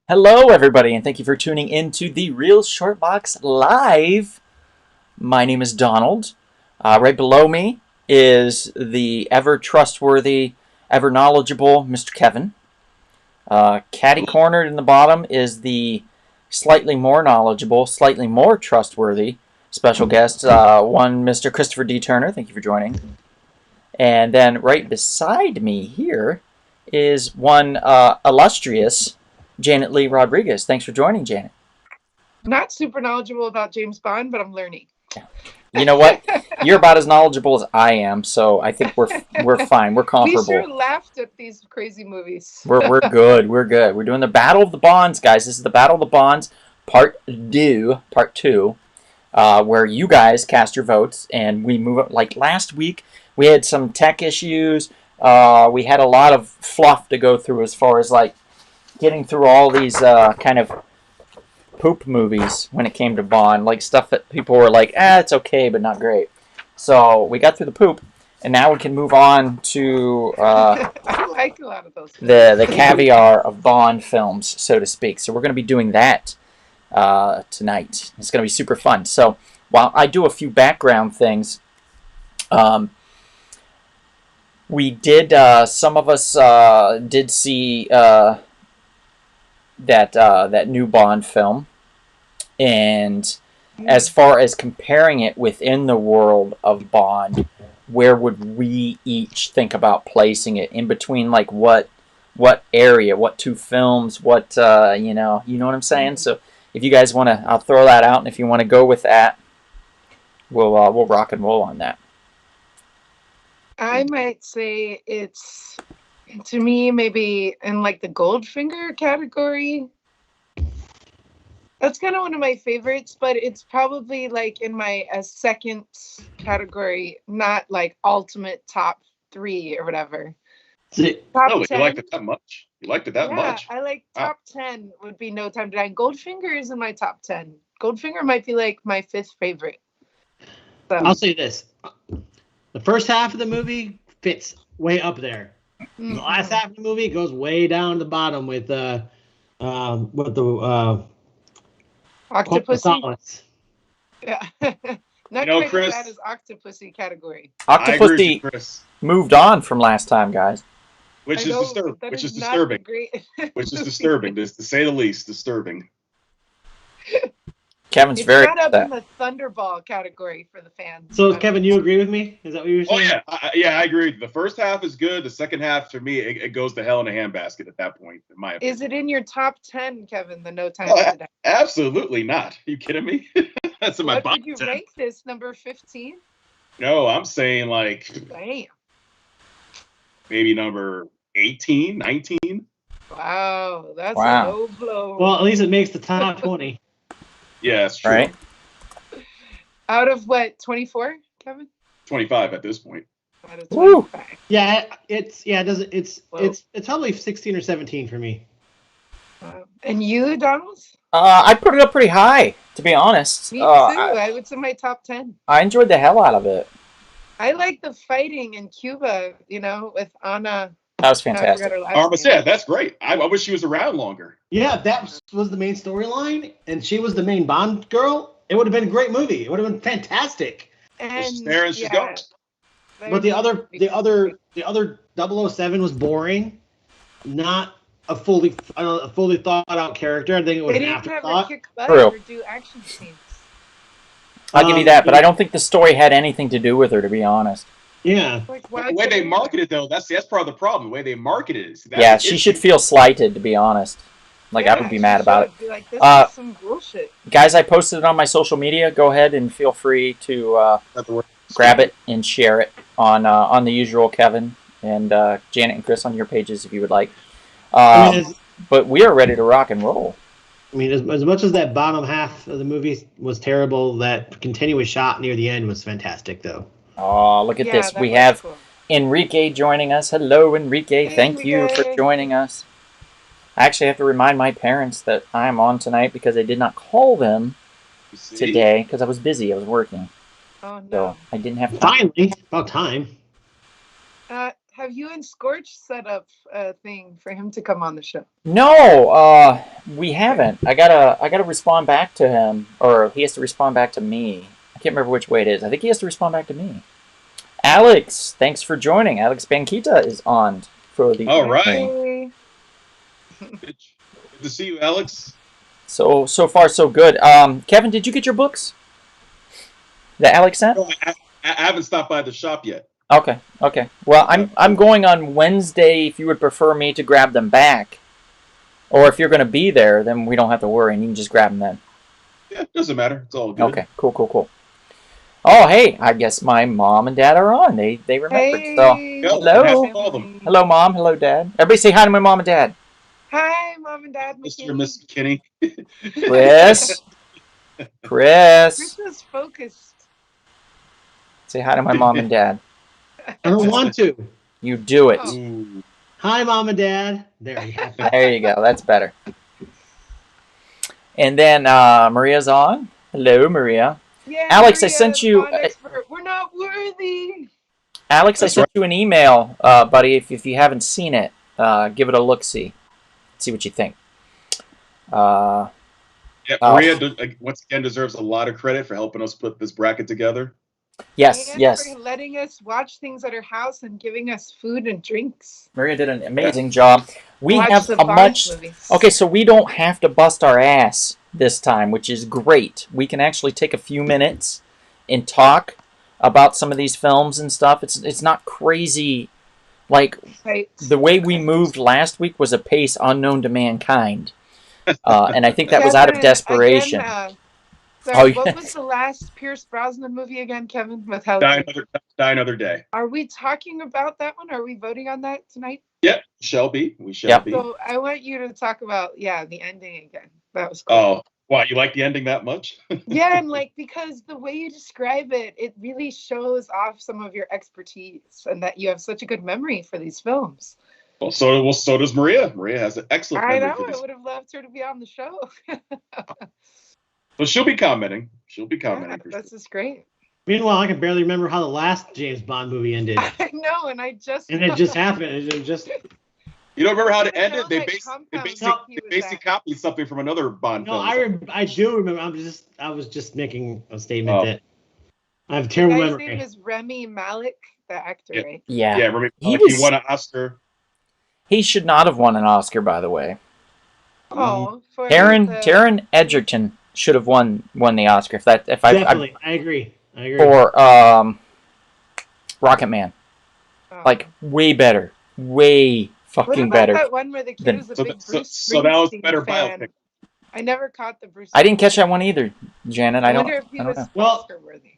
Hello, everybody, and thank you for tuning in to the Real Short Box Live. My name is Donald. Right below me is the ever trustworthy, ever knowledgeable Mr. Kevin. Catty cornered in the bottom is the slightly more knowledgeable, slightly more trustworthy special guest, one Mr. Christopher D. Turner. Thank you for joining. And then right beside me here is one illustrious Janet Lee Rodriguez. Thanks for joining, Janet. Not super knowledgeable about James Bond, but I'm learning. You know what? You're about as knowledgeable as I am, so I think we're fine. We're comparable. We sure laughed at these crazy movies. We're good. We're good. We're doing the Battle of the Bonds, guys. This is the Battle of the Bonds, part two, where you guys cast your votes, and we move up. Like last week, we had some tech issues. We had a lot of fluff to go through as far as like getting through all these kind of poop movies when it came to Bond, like stuff that people were like, it's okay, but not great. So we got through the poop, and now we can move on to I like a lot of those the caviar of Bond films, so to speak. So we're going to be doing that tonight. It's going to be super fun. So while I do a few background things, we did, some of us did see that new Bond film, and as far as comparing it within the world of Bond, where would we each think about placing it in between? Like what area, what two films, what you know what I'm saying? So if you guys want to, I'll throw that out, and if you want to go with that, we'll rock and roll on that. I might say it's, to me, maybe in like the Goldfinger category. That's kind of one of my favorites, but it's probably like in my second category, not like ultimate top 3 or whatever. Top 10. You liked it that much? You liked it that much? Yeah, I like top 10 would be No Time to Die. Goldfinger is in my top 10. Goldfinger might be like my 5th favorite. So. I'll say this. The first half of the movie fits way up there. Mm-hmm. The last half of the movie goes way down to the bottom with the Octopus. Yeah. Not Chris, that is Octopussy category. Octopussy moved on from last time, guys. Which is disturbing. Which is disturbing. Which is disturbing, to say the least. Disturbing. Kevin's it's very not up in the Thunderball category for the fans. So, Kevin, you agree with me? Is that what you were saying? Oh, yeah, I agree. The first half is good. The second half, for me, it goes to hell in a handbasket at that point, in my opinion. Is it in your top 10, Kevin, the No Time to Die? Absolutely not. Are you kidding me? That's in my bottom 10. What would you rank this, number 15? No, I'm saying like... Damn. Maybe number 18, 19. Wow, that's a low blow. Well, at least it makes the top 20. Yeah, that's true. Right. Out of what, 24, Kevin? 25 at this point. Out of 25. Yeah, it's probably 16 or 17 for me. And you, Donald? I put it up pretty high, to be honest. Me too. I would say my top 10. I enjoyed the hell out of it. I like the fighting in Cuba, with Anna. That was fantastic. Armas, yeah, that's great. I wish she was around longer. Yeah, that was the main storyline, and she was the main Bond girl. It would have been a great movie. It would have been fantastic. And there and she's gone. But the other 007 was boring. Not a fully thought out character. I think it was an afterthought. They didn't have her kick butt or do action scenes. I'll give you that, but I don't think the story had anything to do with her, to be honest. Yeah. The way they market it, though, that's part of the problem. The way they market it is. Yeah, she should feel slighted, to be honest. Like, I would be mad about it. Be like, this is some bullshit. Guys, I posted it on my social media. Go ahead and feel free to grab it and share it on the usual Kevin and Janet and Chris on your pages if you would like. But we are ready to rock and roll. I mean, as much as that bottom half of the movie was terrible, that continuous shot near the end was fantastic, though. Oh, look at this. We have Enrique joining us. Hello, Enrique. Thank you for joining us. I actually have to remind my parents that I am on tonight because I did not call them today because I was busy. I was working. Oh, no. So I didn't have time. Finally, about time. Have have you and Scorch set up a thing for him to come on the show? No, we haven't. I gotta respond back to him, or he has to respond back to me. I can't remember which way it is. I think he has to respond back to me. Alex, thanks for joining. Alex Banquita is on for the. All right. Hey. Good to see you, Alex. So far so good. Kevin, did you get your books that Alex sent? No, I haven't stopped by the shop yet. Okay. Well, I'm going on Wednesday. If you would prefer me to grab them back, or if you're going to be there, then we don't have to worry, and you can just grab them then. Yeah, doesn't matter. It's all good. Okay. Cool. Oh, hey, I guess my mom and dad are on. They remembered. Hey. So Hello. hello. Call them. Hello, Mom. Hello, Dad. Everybody say hi to my mom and dad. Hi, Mom and Dad. Mr. and Miss McKinney. Chris. Chris is focused. Say hi to my mom and dad. I don't want to. You do it. Ooh. Hi, Mom and Dad. There you go. There you go. That's better. And then Maria's on. Hello, Maria. Yeah, Alex, I Maria, sent you. bond expert. We're not worthy. Alex, That's I sent you an email, buddy. If you haven't seen it, give it a look-see. See what you think. Yeah, Maria once again deserves a lot of credit for helping us put this bracket together. Yes. For letting us watch things at her house and giving us food and drinks. Maria did an amazing job. We Watch have the a Bond much. movies. Okay, so we don't have to bust our ass this time, which is great. We can actually take a few minutes and talk about some of these films and stuff. It's not crazy. Like, Right. the way we moved last week was a pace unknown to mankind. And I think that was out of Kevin, desperation. Again, Oh, what yeah. was the last Pierce Brosnan movie again, Kevin? With how Die another day. Are we talking about that one? Are we voting on that tonight? Yep, Shelby. We shall Yep. be. So I want you to talk about the ending again. That was cool. Oh, wow, you like the ending that much? Yeah, and because the way you describe it, it really shows off some of your expertise and that you have such a good memory for these films. Well, so does Maria. Maria has an excellent I memory know. for I this. would have loved her to be on the show. So she'll be commenting. For This sure. is great. Meanwhile, I can barely remember how the last James Bond movie ended. I know, and it just happened. It just. You don't remember how it I ended? know They that basically compound he was at. copied something from another Bond No, film. I do remember. I was just making a statement Oh. that I have The terrible guy's memory. name is Remy Malik, the actor, Yeah. right? Yeah. Yeah, remember He he was- won an Oscar. He should not have won an Oscar, by the way. Oh, for Taron Egerton should have won the Oscar. Definitely, I agree. For Rocket Man. Like, way better. Way what fucking about better. that one where the kid than- was a So big that- Bruce so that was Springsteen better fan? biopic. I never caught the Bruce. I didn't catch that one either, Janet. I don't wonder if he was know. Well- Oscar worthy.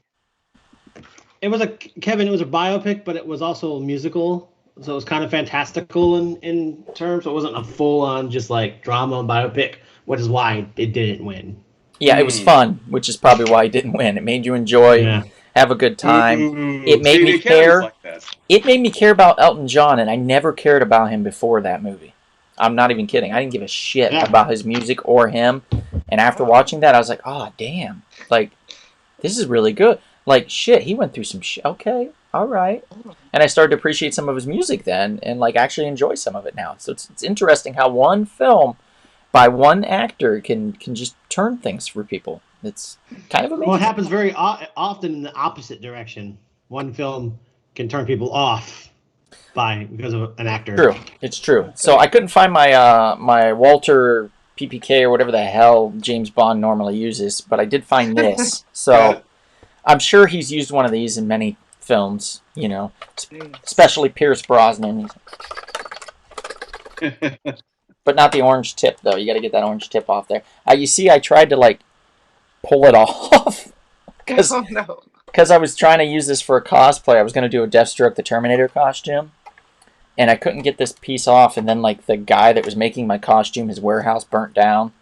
It was a biopic, but it was also a musical, so it was kind of fantastical in terms. So it wasn't a full on just like drama and biopic, which is why it didn't win. Yeah, it was fun, which is probably why he didn't win. It made you enjoy, Yeah. have a good time. Ooh, It made see, me the Academy's care. like that. It made me care about Elton John, and I never cared about him before that movie. I'm not even kidding. I didn't give a shit Yeah. about his music or him. And after watching that, I was like, oh, damn. Like, this is really good. Like, shit, he went through some shit. Okay, all right. And I started to appreciate some of his music then and, like, actually enjoy some of it now. So it's interesting how one film by one actor can just turn things for people. It's kind of amazing. Well, it happens very often in the opposite direction. One film can turn people off because of an actor. True. It's true. So I couldn't find my my Walter PPK or whatever the hell James Bond normally uses, but I did find this. So I'm sure he's used one of these in many films, you know, especially Pierce Brosnan. But not the orange tip, though. You got to get that orange tip off there. You see, I tried to, like, pull it off because Oh no. I was trying to use this for a cosplay. I was going to do a Deathstroke the Terminator costume, and I couldn't get this piece off, and then, like, the guy that was making my costume, his warehouse burnt down,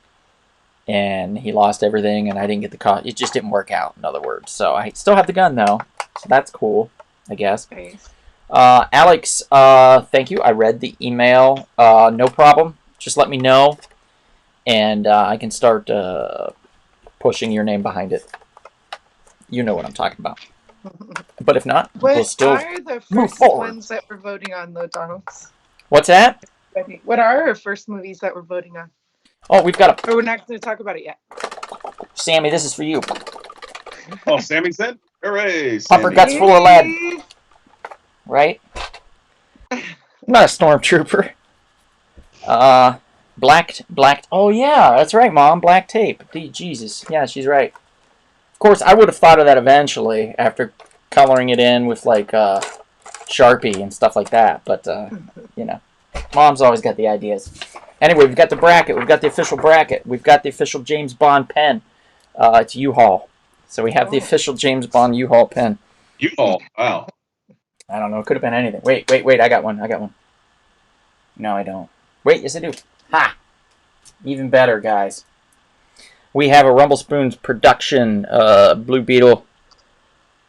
and he lost everything, and I didn't get the costume. It just didn't work out, in other words. So I still have the gun, though, so that's cool, I guess. Nice. Alex, thank you. I read the email. No problem. Just let me know, and I can start pushing your name behind it. You know what I'm talking about. But if not, What we'll still are the move first forward. ones that we're voting on, though, Donald? What's that? What are our first movies that we're voting on? Oh, we've got Or we're not going to talk about it yet. Sammy, this is for you. Oh, Sammy said? Hooray, Pupper Sammy. guts full of lead. Right? I'm not a stormtrooper. Black. Oh, yeah, that's right, Mom. Black tape. Jesus. Yeah, she's right. Of course, I would have thought of that eventually after coloring it in with, like, Sharpie and stuff like that. But, you know, Mom's always got the ideas. Anyway, we've got the bracket. We've got the official bracket. We've got the official James Bond pen. It's U-Haul. So we have the official James Bond U-Haul pen. U-Haul. Wow. I don't know. It could have been anything. Wait. I got one. No, I don't. Wait, yes I do. Ha! Even better, guys. We have a Rumble Spoons production Blue Beetle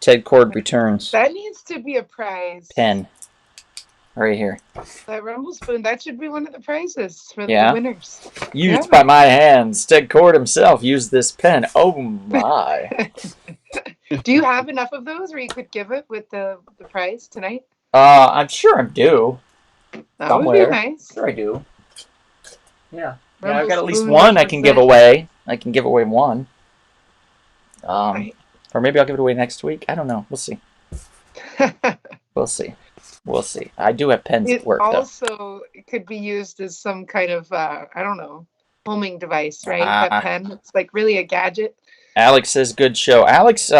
Ted Cord Returns That needs to be a prize. pen. Right here. That Rumble Spoon, that should be one of the prizes for Yeah. the winners. Used by my hands. Ted Cord himself used this pen. Oh my. Do you have enough of those where you could give it with the prize tonight? I'm sure I'm due. That Somewhere. would be nice. Sure I do. Yeah. Rumble I've got at least Spoon one I can give represent- away. I can give away one. Right. Or maybe I'll give it away next week. I don't know. We'll see. We'll see. I do have pens It at work, though. also could be used as some kind of, I don't know, homing device, right? That pen. It's like really a gadget. Alex says, good show. Alex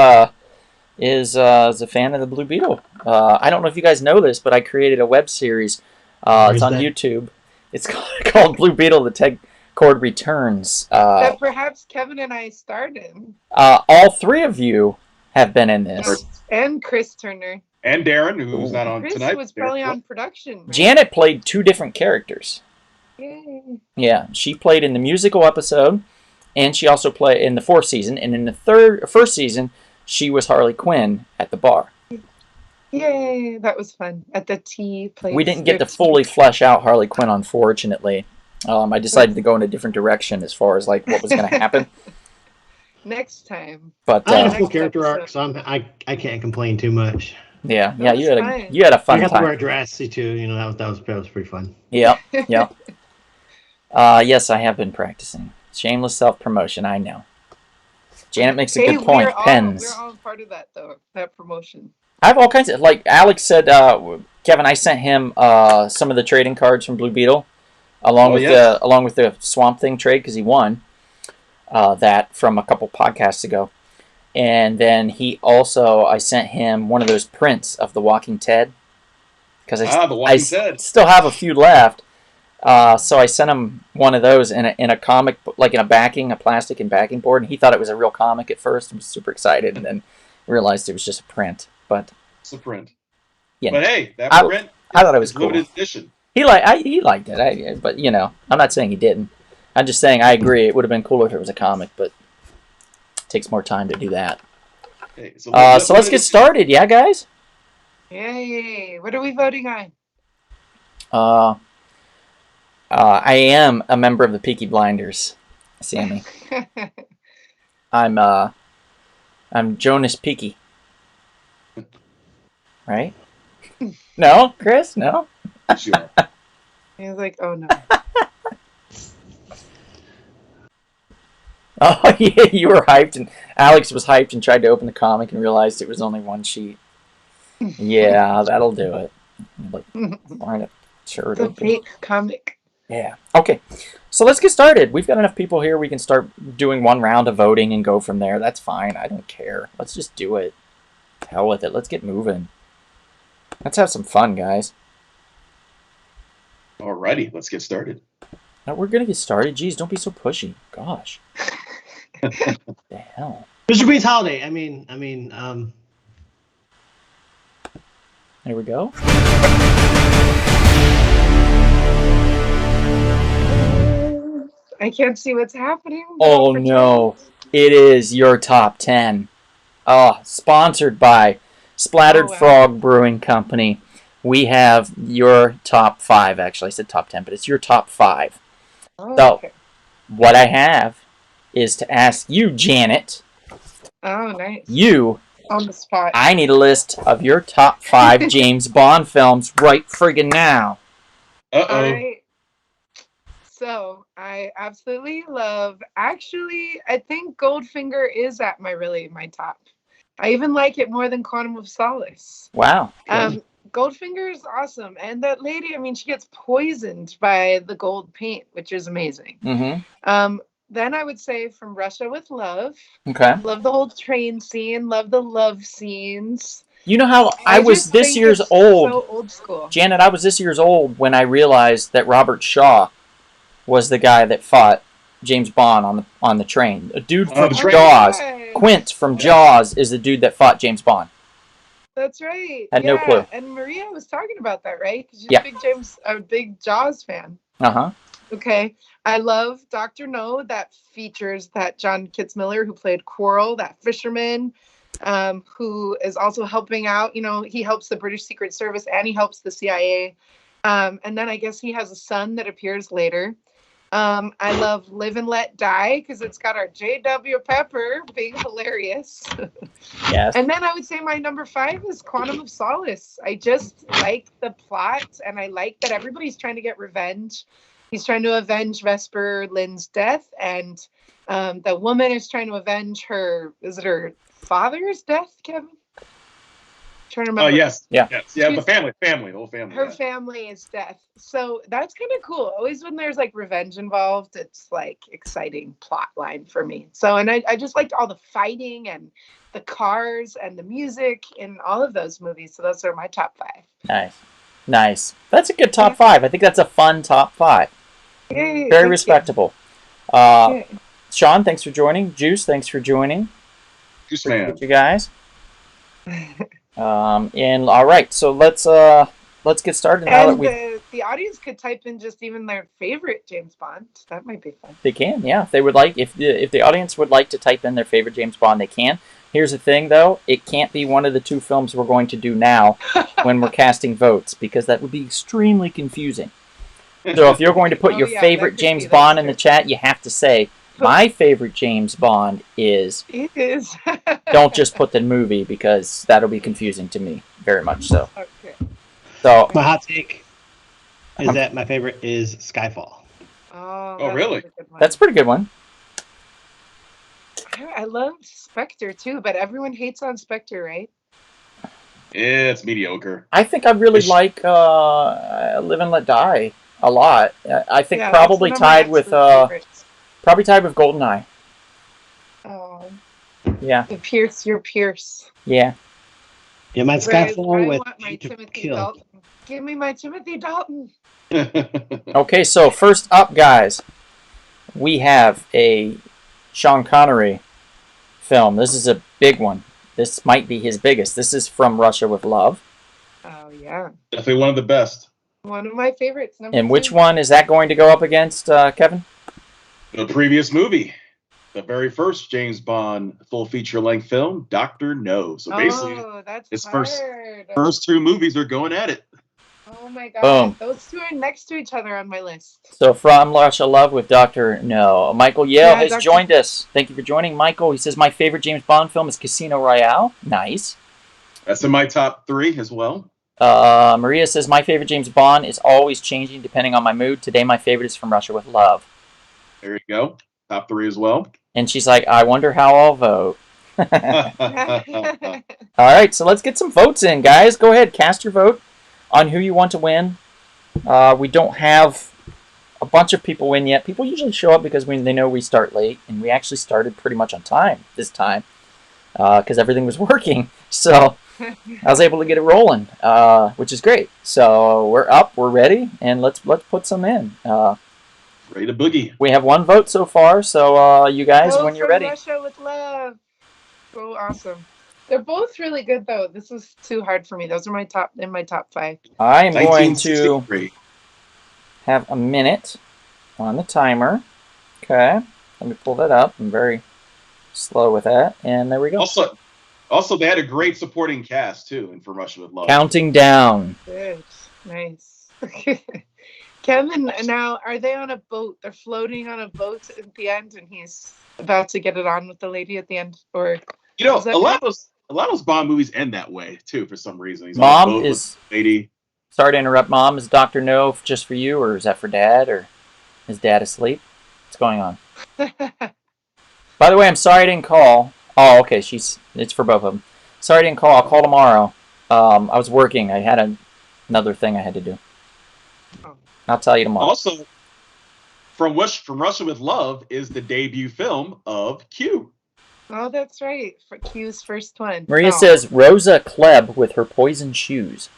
is a fan of the Blue Beetle. I don't know if you guys know this, but I created a web series. It's on YouTube. It's called Blue Beetle, the Ted Cord Returns. That perhaps Kevin and I starred in. All three of you have been in this. And Chris Turner. And Darren, who's not on Chris tonight. was probably on production. Right? Janet played two different characters. Yay. Yeah, she played in the musical episode, and she also played in the fourth season. And in the first season, she was Harley Quinn at the bar. Yay, that was fun. At the tea place. We didn't get to fully flesh out Harley Quinn, unfortunately. I decided to go in a different direction as far as like what was going to happen. Next time. But I had a next full character episode. arc, so I can't complain too much. yeah, That you was had a I fun got to wear time. a dress too. You know that was pretty fun. Yeah. Yes, I have been practicing. Shameless self-promotion, I know. Janet makes a good point. Pens. We're all part of that, though. That promotion. I have all kinds of, like Alex said, Kevin, I sent him some of the trading cards from Blue Beetle, along with the Swamp Thing trade, because he won that from a couple podcasts ago. And then I sent him one of those prints of The Walking Ted, because I still have a few left. So I sent him one of those in a comic, like in a plastic and backing board, and he thought it was a real comic at first. He was super excited, and then realized it was just a print. But it's a print. Yeah, but hey, that print. I thought it was cool. Limited edition. He liked it. But you know, I'm not saying he didn't. I'm just saying I agree. It would have been cooler if it was a comic, but it takes more time to do that. Okay, so let's get started, yeah, guys. Yay! What are we voting on? I am a member of the Peaky Blinders, Sammy. I'm Jonas Peaky. Right? No, Chris? No? Sure. He was like, oh no. Oh, yeah, you were hyped, and Alex was hyped and tried to open the comic and realized it was only one sheet. Yeah, that'll do it. Like, find it. Sure. It's a fake comic. Yeah. Okay. So let's get started. We've got enough people here. We can start doing one round of voting and go from there. That's fine. I don't care. Let's just do it. Hell with it. Let's get moving. Let's have some fun, guys. Alrighty, let's get started. Now, we're going to get started. Jeez, don't be so pushy. Gosh. What the hell? Mr. Green's holiday. I mean. There we go. I can't see what's happening. Oh, no. It is your top 10. Sponsored by Splattered Frog Brewing Company. We have your top 5, actually. I said top 10, but it's your top 5. Oh, So, okay. what I have is to ask you, Janet. Oh, nice. You On the spot. I need a list of your top 5 James Bond films right friggin' now. So I absolutely love. Actually, I think Goldfinger is at my top. I even like it more than Quantum of Solace. Wow. Goldfinger is awesome, and that lady. I mean, she gets poisoned by the gold paint, which is amazing. Mm-hmm. Then I would say From Russia with Love. Okay. Love the whole train scene. Love the love scenes. You know how I was this year's old. So old school. Janet, I was this year's old when I realized that Robert Shaw was the guy that fought James Bond on the train. A dude from Jaws. Right. Quint from Jaws is the dude that fought James Bond. That's right. Had no clue. And Maria was talking about that, right? Because she's a big Jaws fan. Uh-huh. Okay. I love Dr. No. That features that John Kitzmiller who played Quarrel, that fisherman, who is also helping out. You know, he helps the British Secret Service and he helps the CIA. And then I guess he has a son that appears later. I love Live and Let Die because it's got our J.W. Pepper being hilarious. Yes. And then I would say my number 5 is Quantum of Solace. I just like the plot and I like that everybody's trying to get revenge. He's trying to avenge Vesper Lynd's death, and the woman is trying to avenge her father's death, Kevin? Trying to remember. Yes. Yeah. Yes. Yeah. The whole family. Her family is death. So that's kind of cool. Always when there's like revenge involved, it's like exciting plot line for me. So, and I just liked all the fighting and the cars and the music in all of those movies. So those are my top 5. Nice. That's a good top 5. I think that's a fun top 5. Yay, very respectable. Sean, thanks for joining. Juice, thanks for joining. Juice man. You guys. And all right, so let's get started. Now and that the audience could type in just even their favorite James Bond. That might be fun. They can, yeah. If they would like, if the audience would like to type in their favorite James Bond, they can. Here's the thing, though: it can't be one of the 2 films we're going to do now when we're casting votes, because that would be extremely confusing. So if you're going to put your favorite James Bond in the chat, you have to say, my favorite James Bond is... It is. Don't just put the movie, because that'll be confusing to me, very much so. Okay. So my hot take is that my favorite is Skyfall. Oh, really? That's a pretty good one. I love Spectre, too, but everyone hates on Spectre, right? Yeah, it's mediocre. I think I really like Live and Let Die a lot. I think probably tied with Goldeneye. Oh. Yeah. Your Pierce. Yeah. Yeah, my Skyfall with my Timothy Dalton. Give me my Timothy Dalton. Okay, so first up, guys, we have a Sean Connery film. This is a big one. This might be his biggest. This is From Russia with Love. Oh, yeah. Definitely one of the best. One of my favorites. And which one is that going to go up against, Kevin? The previous movie. The very first James Bond full feature-length film, Dr. No. So basically, his first 2 movies are going at it. Oh my god. Boom. Those 2 are next to each other on my list. So From Russia Love with Dr. No. Michael Yale has joined us. Thank you for joining, Michael. He says, my favorite James Bond film is Casino Royale. Nice. That's in my top 3 as well. Maria says, my favorite James Bond is always changing depending on my mood. Today, my favorite is From Russia with Love. There you go. Top 3 as well. And she's like, I wonder how I'll vote. All right, so let's get some votes in, guys. Go ahead, cast your vote on who you want to win. We don't have a bunch of people in yet. People usually show up because they know we start late, and we actually started pretty much on time this time because everything was working. So I was able to get it rolling, which is great. So we're up, we're ready, and let's put some in. Ready to boogie. We have 1 vote so far, so you guys, when you're ready. Russia with Love. So awesome. They're both really good, though. This is too hard for me. Those are my top 5. I am going to have a minute on the timer. Okay, let me pull that up. I'm very slow with that, and there we go. Also, they had a great supporting cast too, in From Russia with Love. Counting down. Good, nice. Kevin, now are they on a boat? They're floating on a boat at the end, and he's about to get it on with the lady at the end, or a lot a lot of those Bond movies end that way too for some reason. He's Mom on a boat is. with a lady. Sorry to interrupt, Mom. Is Dr. No just for you, or is that for Dad, or is Dad asleep? What's going on? By the way, I'm sorry I didn't call. Oh, okay. It's for both of them. Sorry I didn't call. I'll call tomorrow. I was working. I had another thing I had to do. I'll tell you tomorrow. Also, from Russia with Love is the debut film of Q. Oh, that's right. For Q's first one. Maria says Rosa Klebb with her poison shoes.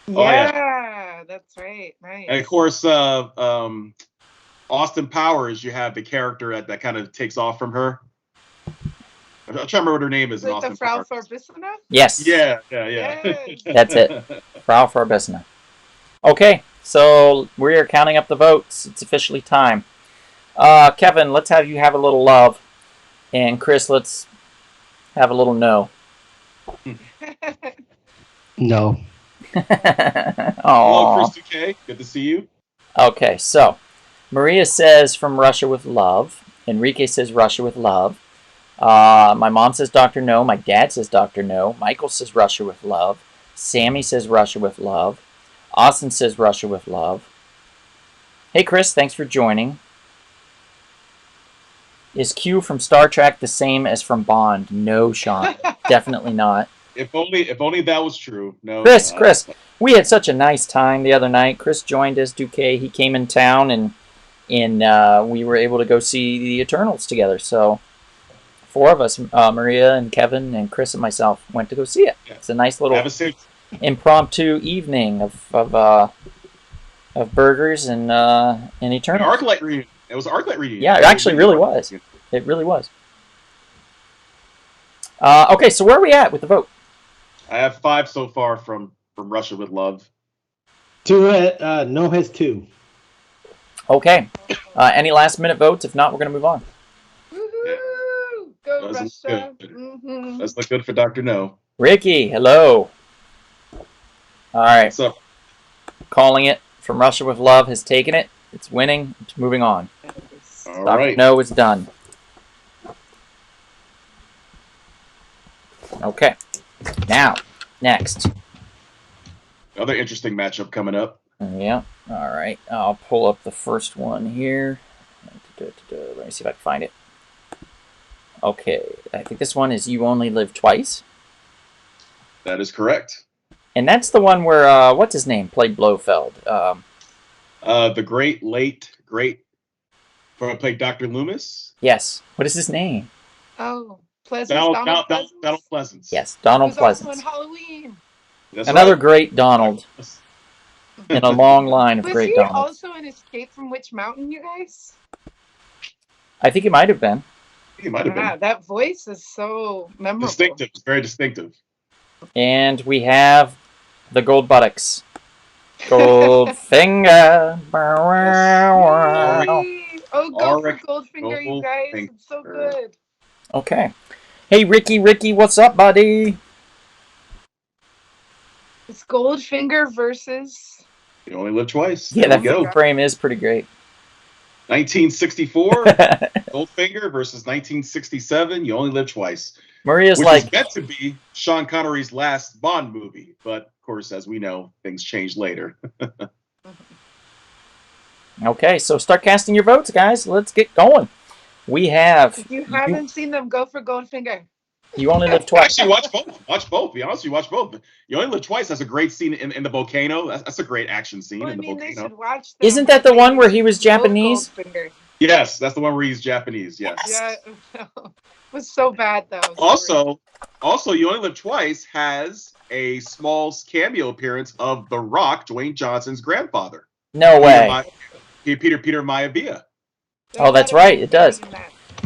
Yeah, that's right. Nice. And of course, Austin Powers, you have the character that kind of takes off from her. I'm trying to remember what her name is. Like the Frau Forbissina? Yes. Yeah. Yes. That's it. Frau Forbissina. Okay, so we're counting up the votes. It's officially time. Kevin, let's have you have a little love. And Chris, let's have a little no. No. Hello, Chris 2K. Good to see you. Okay, so Maria says From Russia with Love. Enrique says Russia with Love. My mom says Dr. No. My dad says Dr. No. Michael says Russia with Love. Sammy says Russia with Love. Austin says Russia with Love. Hey, Chris, thanks for joining. Is Q from Star Trek the same as from Bond? No, Sean. Definitely not. If only that was true. No. Chris, we had such a nice time the other night. Chris joined us, Duque. He came in town, and we were able to go see the Eternals together. So 4 of us, Maria and Kevin and Chris and myself, went to go see it. Yeah. It's a nice little impromptu evening of burgers and Eternals. ArcLight reunion. It was ArcLight reunion. Yeah, it actually really was. It really was. Okay, so where are we at with the vote? I have 5 so far from Russia with Love. 2. No has 2. Okay. Any last minute votes? If not, we're going to move on. Woohoo! Go Russia. Mm-hmm. Let's look good for Dr. No. Ricky, hello. All right. What's up? Calling it From Russia with Love has taken it. It's winning. It's moving on. All Dr. right. No is done. Okay. Now, next. Another interesting matchup coming up. Yeah. All right. I'll pull up the first one here. Let me see if I can find it. Okay. I think this one is You Only Live Twice. That is correct. And that's the one where, what's his name, played Blofeld. The great played Dr. Loomis. Yes. What is his name? Oh, Donald Pleasance. Yes, Donald Pleasance. Also in Halloween. That's Another right. great Donald. In a long line of great Donalds. Was he also in Escape from Witch Mountain, you guys? I think he might have been. He might have been. That voice is so memorable. Distinctive. It's very distinctive. And we have the Gold Buttocks. Goldfinger. Oh, go for Goldfinger, you guys. It's so good. Okay. Hey, Ricky, what's up, buddy? It's Goldfinger versus... You Only Live Twice. Yeah, that frame is pretty great. 1964, Goldfinger versus 1967, You Only Live Twice. Maria's which like... is meant to be Sean Connery's last Bond movie. But, of course, as we know, things change later. Okay, so start casting your votes, guys. Let's get going. We have... If you haven't seen them, go for Goldfinger. You Only Live Twice. Actually, watch both. Watch both. Be honest, you watch both. You Only Live Twice has a great scene in the volcano. That's a great action scene in the volcano. Isn't that the one where he was Japanese? Yes, that's the one where he's Japanese. Yes. Yeah, it was so bad though. Also, You Only Live Twice has a small cameo appearance of The Rock, Dwayne Johnson's grandfather. No way. Peter Maivia. Oh, that's right. It does.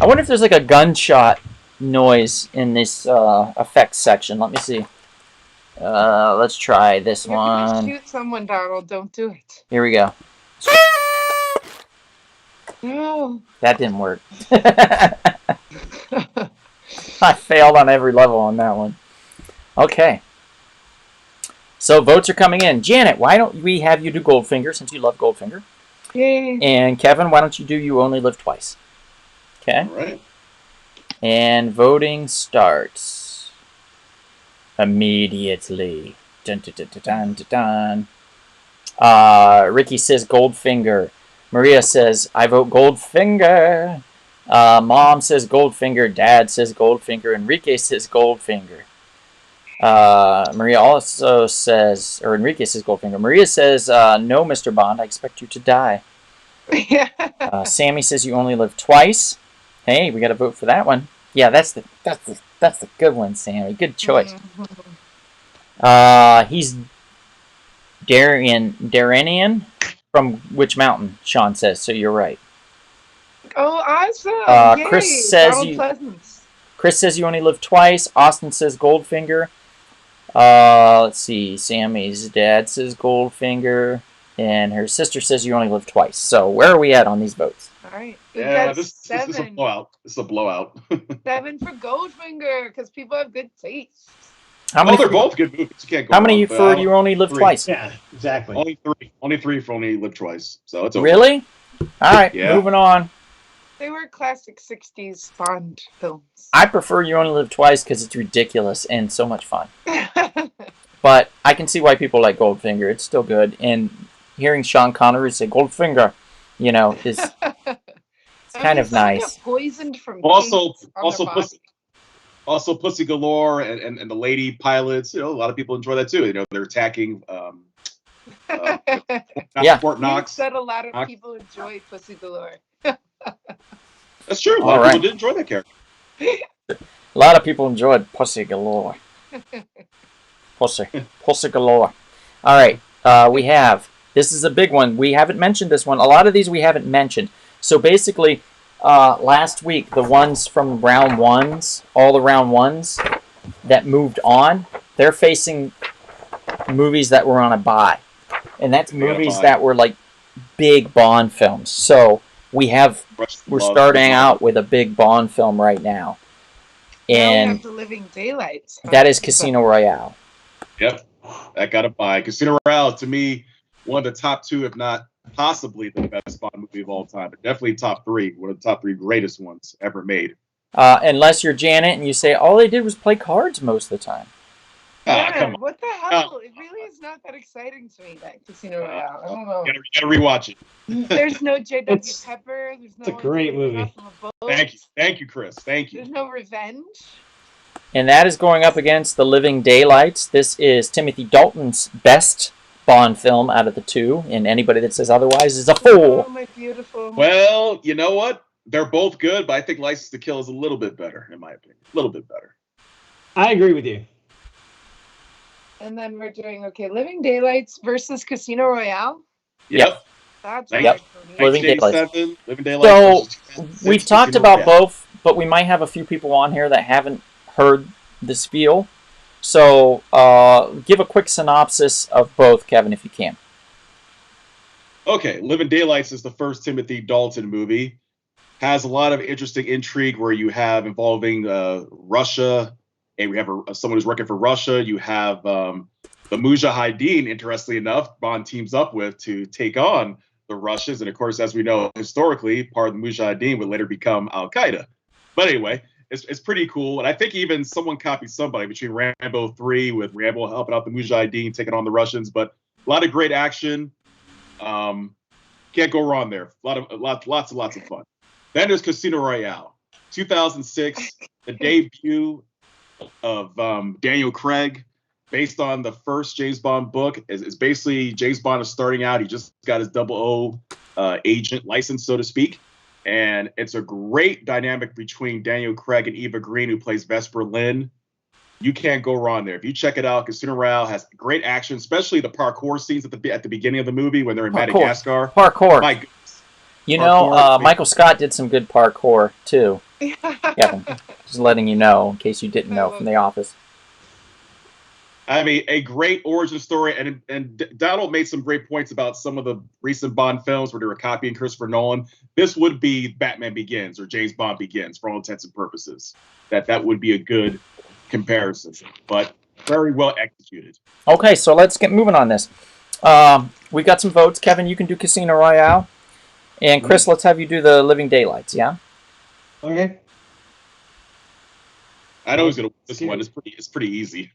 I wonder if there's like a gunshot noise in this effects section. Let me see. Let's try this one. Shoot someone, Donald. Don't do it. Here we go. No. That didn't work. I failed on every level on that one. Okay. So votes are coming in. Janet, why don't we have you do Goldfinger since you love Goldfinger? Yay. And Kevin, why don't you do You Only Live Twice? Okay. All right. And voting starts immediately. Dun, dun, dun, dun, dun, dun. Ricky says Goldfinger. Maria says, I vote Goldfinger. Mom says Goldfinger. Dad says Goldfinger. Enrique says Goldfinger. Maria also says, or Enrique says Goldfinger. Maria says, no, Mr. Bond, I expect you to die. Sammy says you only live twice. Hey, we got to vote for that one. Yeah, that's the good one, Sammy. Good choice. He's Daranian from which mountain? Sean says. So you're right. Oh, awesome! Chris says you only live twice. Austin says Goldfinger. Let's see. Sammy's dad says Goldfinger, and her sister says you only live twice. So where are we at on these votes? All right. Yeah, this is a blowout. This is a blowout. 7 for Goldfinger because people have good taste. They're both good movies. You can't go how many wrong, for you only live twice? Yeah, exactly. Only 3. Only 3 for only live twice. So it's over. Really? All right, moving on. They were classic 60s Bond films. I prefer You Only Live Twice because it's ridiculous and so much fun. But I can see why people like Goldfinger. It's still good. And hearing Sean Connery say Goldfinger, is kind of nice. Poisoned from also Pussy Galore and the lady pilots. A lot of people enjoy that too. They're attacking. Fort Knox. You said a lot of people enjoy Pussy Galore. That's true. A lot of people did enjoy that character. A lot of people enjoyed Pussy Galore. Pussy Galore. All right. This is a big one. We haven't mentioned this one. A lot of these we haven't mentioned. So basically, last week, the ones from round ones, all the round ones that moved on, they're facing movies that were on a bye. And that's movies that were like big Bond films. So we're starting out with a big Bond film right now. And we have The Living Daylights. That is Casino Royale. Yep. That got a buy. Casino Royale, to me, one of the top 2, if not possibly the best Bond movie of all time, but definitely top 3, one of the top 3 greatest ones ever made. Unless you're Janet and you say, all they did was play cards most of the time. Yeah, what the hell? It really is not that exciting to me, that Casino Royale. I don't know. You gotta rewatch it. There's no J.W. Pepper. It's a great movie. Thank you, Chris. Thank you. There's no revenge. And that is going up against The Living Daylights. This is Timothy Dalton's best Bond film out of the 2, and anybody that says otherwise is a fool. Oh, my beautiful. Well, you know what? They're both good, but I think License to Kill is a little bit better, in my opinion. A little bit better. I agree with you. And then we're doing, Living Daylights versus Casino Royale? Yep. That's Living Daylights. Living Daylights. So, we've talked about both, but we might have a few people on here that haven't heard the spiel. So, give a quick synopsis of both, Kevin, if you can. Okay, Living Daylights is the first Timothy Dalton movie. Has a lot of interesting intrigue where you have involving Russia, and we have someone who's working for Russia. You have the Mujahideen, interestingly enough, Bond teams up with to take on the Russians. And of course, as we know, historically, part of the Mujahideen would later become Al-Qaeda. But anyway, it's pretty cool. And I think even someone copied somebody between Rambo 3 with Rambo helping out the Mujahideen, taking on the Russians. But a lot of great action. Can't go wrong there. Lots and lots of fun. Then there's Casino Royale. 2006, the debut of Daniel Craig, based on the first James Bond book. Is basically James Bond is starting out. He just got his 00 agent license, so to speak. And it's a great dynamic between Daniel Craig and Eva Green, who plays Vesper Lynn. You can't go wrong there. If you check it out, Casino Royale has great action, especially the parkour scenes at the beginning of the movie when they're in Madagascar. Parkour. My goodness. Michael Scott did some good parkour, too. Kevin, just letting you know, in case you didn't know from The Office. I mean, a great origin story, and Donald made some great points about some of the recent Bond films where they were copying Christopher Nolan. This would be Batman Begins or James Bond Begins for all intents and purposes. That would be a good comparison, but very well executed. Okay, so let's get moving on this. We've got some votes. Kevin, you can do Casino Royale. And Chris, let's have you do the Living Daylights, yeah? Okay. I know who's gonna win this one. It's pretty easy.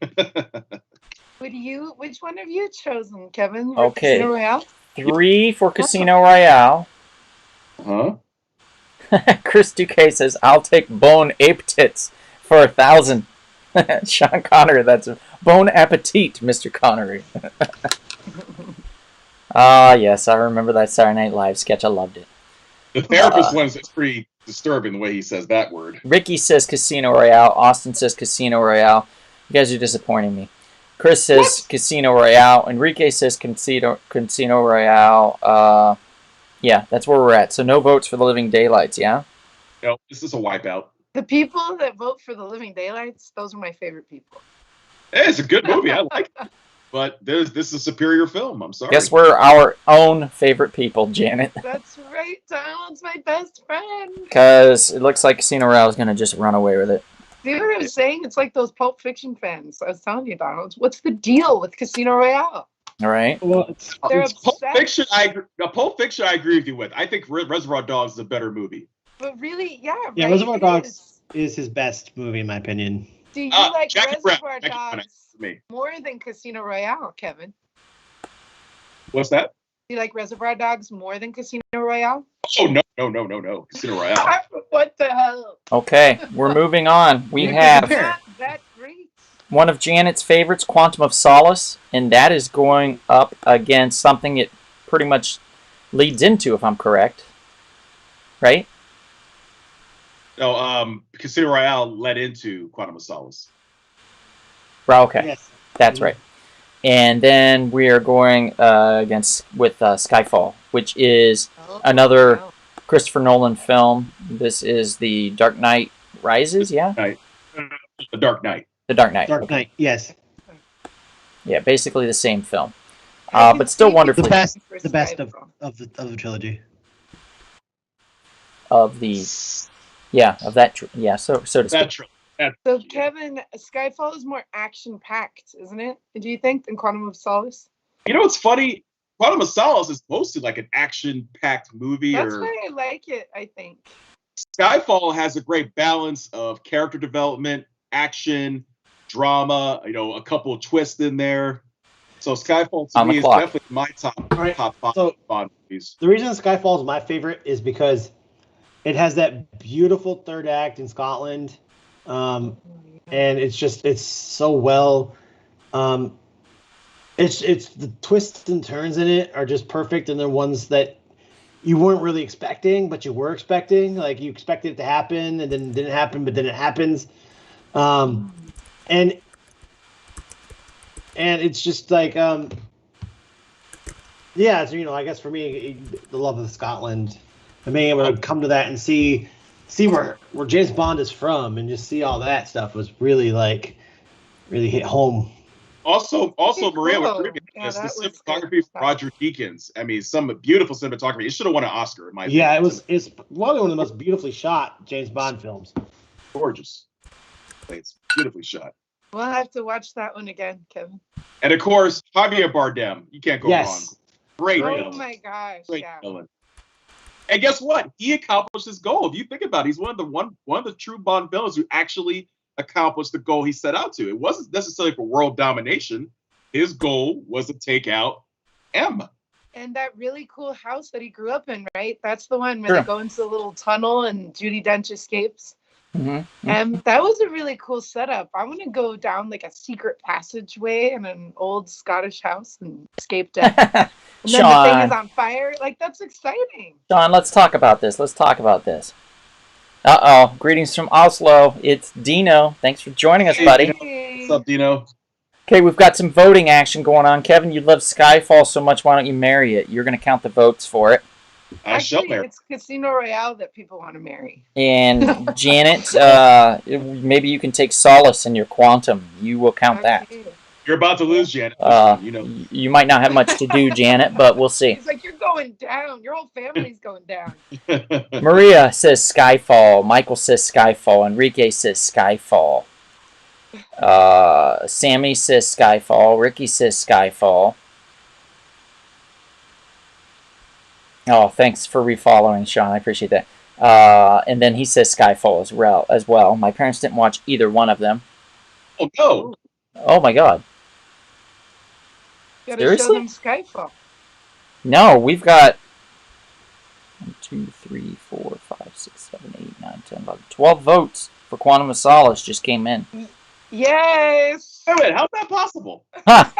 Which one have you chosen, Kevin? Okay. Casino Royale? 3 for Casino Royale. Huh? Chris Duque says, I'll take bone ape tits for 1,000. Sean Connery, that's a bon appetit, Mr. Connery. Ah, yes, I remember that Saturday Night Live sketch. I loved it. The therapist one is pretty disturbing the way he says that word. Ricky says Casino Royale. Austin says Casino Royale. You guys are disappointing me. Chris says Casino Royale. Enrique says Casino Royale. Yeah, that's where we're at. So no votes for the Living Daylights, yeah? No, this is a wipeout. The people that vote for the Living Daylights, those are my favorite people. Hey, it's a good movie. I like it. But this is a superior film. I'm sorry. Guess we're our own favorite people, Janet. That's right, Donald's my best friend. Because it looks like Casino Royale is going to just run away with it. See what I was saying? It's like those Pulp Fiction fans. I was telling you, Donald. What's the deal with Casino Royale? All right. Well, They're Pulp obsessed. Fiction. Pulp Fiction. I agree with you with. I think Reservoir Dogs is a better movie. But really, yeah. yeah, right, Reservoir it Dogs is his best movie in my opinion. Do you like Jackie Brown. Reservoir Dogs Me. more than Casino Royale, Kevin? What's that? Do you like Reservoir Dogs more than Casino Royale? Oh no! Casino Royale. What the hell? Okay, we're moving on. We have Not that great. one of Janet's favorites, Quantum of Solace, and that is going up against something it pretty much leads into, if I'm correct. Right? No, Casino Royale led into Quantum of Solace. Well, okay, Yes. that's right. And then we are going against Skyfall, which is another wow. Christopher Nolan film. This is the Dark Knight Rises, yeah? The Dark Knight. The Dark Knight. Dark okay. Knight, yes. Yeah, basically the same film. I can But still see wonderfully The best for the best Skyfall. of the trilogy. of the of that so to speak. That's true. So, Kevin, Skyfall is more action-packed, isn't it? Do you think, than Quantum of Solace? You know what's funny? Quantum of Solace is mostly like an action-packed movie. That's or why I like it, I think. Skyfall has a great balance of character development, action, drama. A couple of twists in there. So Skyfall to On the me is clock. definitely my top Right. top 5 So- Bond movies. The reason Skyfall is my favorite is because it has that beautiful third act in Scotland. And it's so well it's the twists and turns in it are just perfect, and they're ones that you weren't really expecting, but you were expecting. Like, you expected it to happen and then it didn't happen, but then it happens. And it's just like yeah, so I guess for me, the love of Scotland and being able to come to that and see where James Bond is from and just see all that stuff was really hit home. Also, Maria, cool. with Yeah, the that was cinematography good. from Roger Deakins. I mean, some beautiful cinematography. It should have won an Oscar, in my Yeah, opinion. it's probably one of the most beautifully shot James Bond films. Gorgeous. It's beautifully shot. We'll have to watch that one again, Kevin. And of course, Javier Bardem. You can't go wrong. Yes. Great Oh villain. my gosh, Great yeah. villain. And guess what? He accomplished his goal. If you think about it, he's one of the true Bond villains who actually accomplished the goal he set out to. It wasn't necessarily for world domination. His goal was to take out M. And that really cool house that he grew up in, right? That's the one where Sure. they go into the little tunnel and Judi Dench escapes. Mm-hmm. And that was a really cool setup. I want to go down like a secret passageway in an old Scottish house and escape death. And then the thing is on fire. Like, that's exciting. Sean, let's talk about this. Uh-oh. Greetings from Oslo. It's Dino. Thanks for joining us, Hey, buddy. Dino. What's up, Dino? Okay, we've got some voting action going on. Kevin, you love Skyfall so much, why don't you marry it? You're going to count the votes for it. I shall Actually, marry. it's Casino Royale that people want to marry. And Janet, maybe you can take solace in your quantum. You will count that. Okay. You're about to lose, Janet. You might not have much to do, Janet, but we'll see. He's like, you're going down. Your whole family's going down. Maria says Skyfall. Michael says Skyfall. Enrique says Skyfall. Sammy says Skyfall. Ricky says Skyfall. Oh, thanks for refollowing, Sean. I appreciate that. And then he says Skyfall as well. My parents didn't watch either one of them. Oh no! Oh my god. You gotta show Seriously? them Skyfall. No, we've got 1, 2, 3, 4, 5, 6, 7, 8, 9, 10, 11, 12 votes for Quantum of Solace just came in. Yes. Wait a minute, how's that possible? Huh.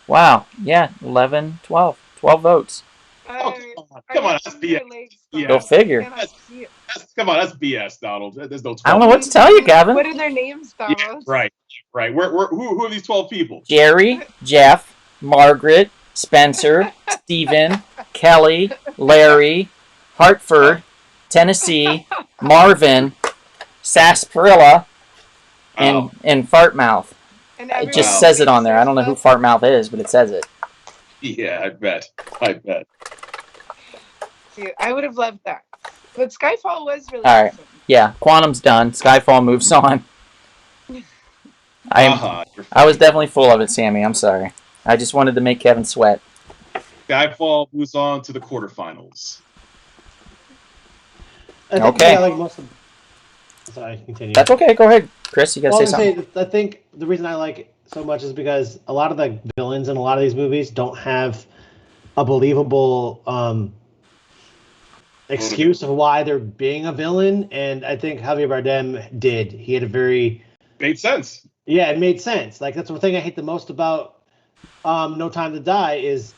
Wow. Yeah, 11, 12. 12 votes. Oh, come on, that's BS. Yeah. Go figure. Come on, that's BS, Donald. There's no 12. I don't know what to tell you, Gavin. What are their names, Donald? Yeah, right. Who are these 12 people? Jerry, Jeff, Margaret, Spencer, Stephen, Kelly, Larry, Hartford, Tennessee, Marvin, Sarsaparilla, and Fartmouth. It just says it on there. I don't know who Fartmouth is, but it says it. Yeah, I bet. See, I would have loved that. But Skyfall was really All right. awesome. Yeah, Quantum's done. Skyfall moves on. I was definitely full of it, Sammy. I'm sorry. I just wanted to make Kevin sweat. Skyfall moves on to the quarterfinals. Okay. Sorry, continue. That's okay. Go ahead, Chris. You got to say something. I think the reason I like it so much is because a lot of the villains in a lot of these movies don't have a believable excuse of why they're being a villain, and I think Javier Bardem did. He had a very made sense. Yeah, it made sense. Like that's the thing I hate the most about No Time to Die is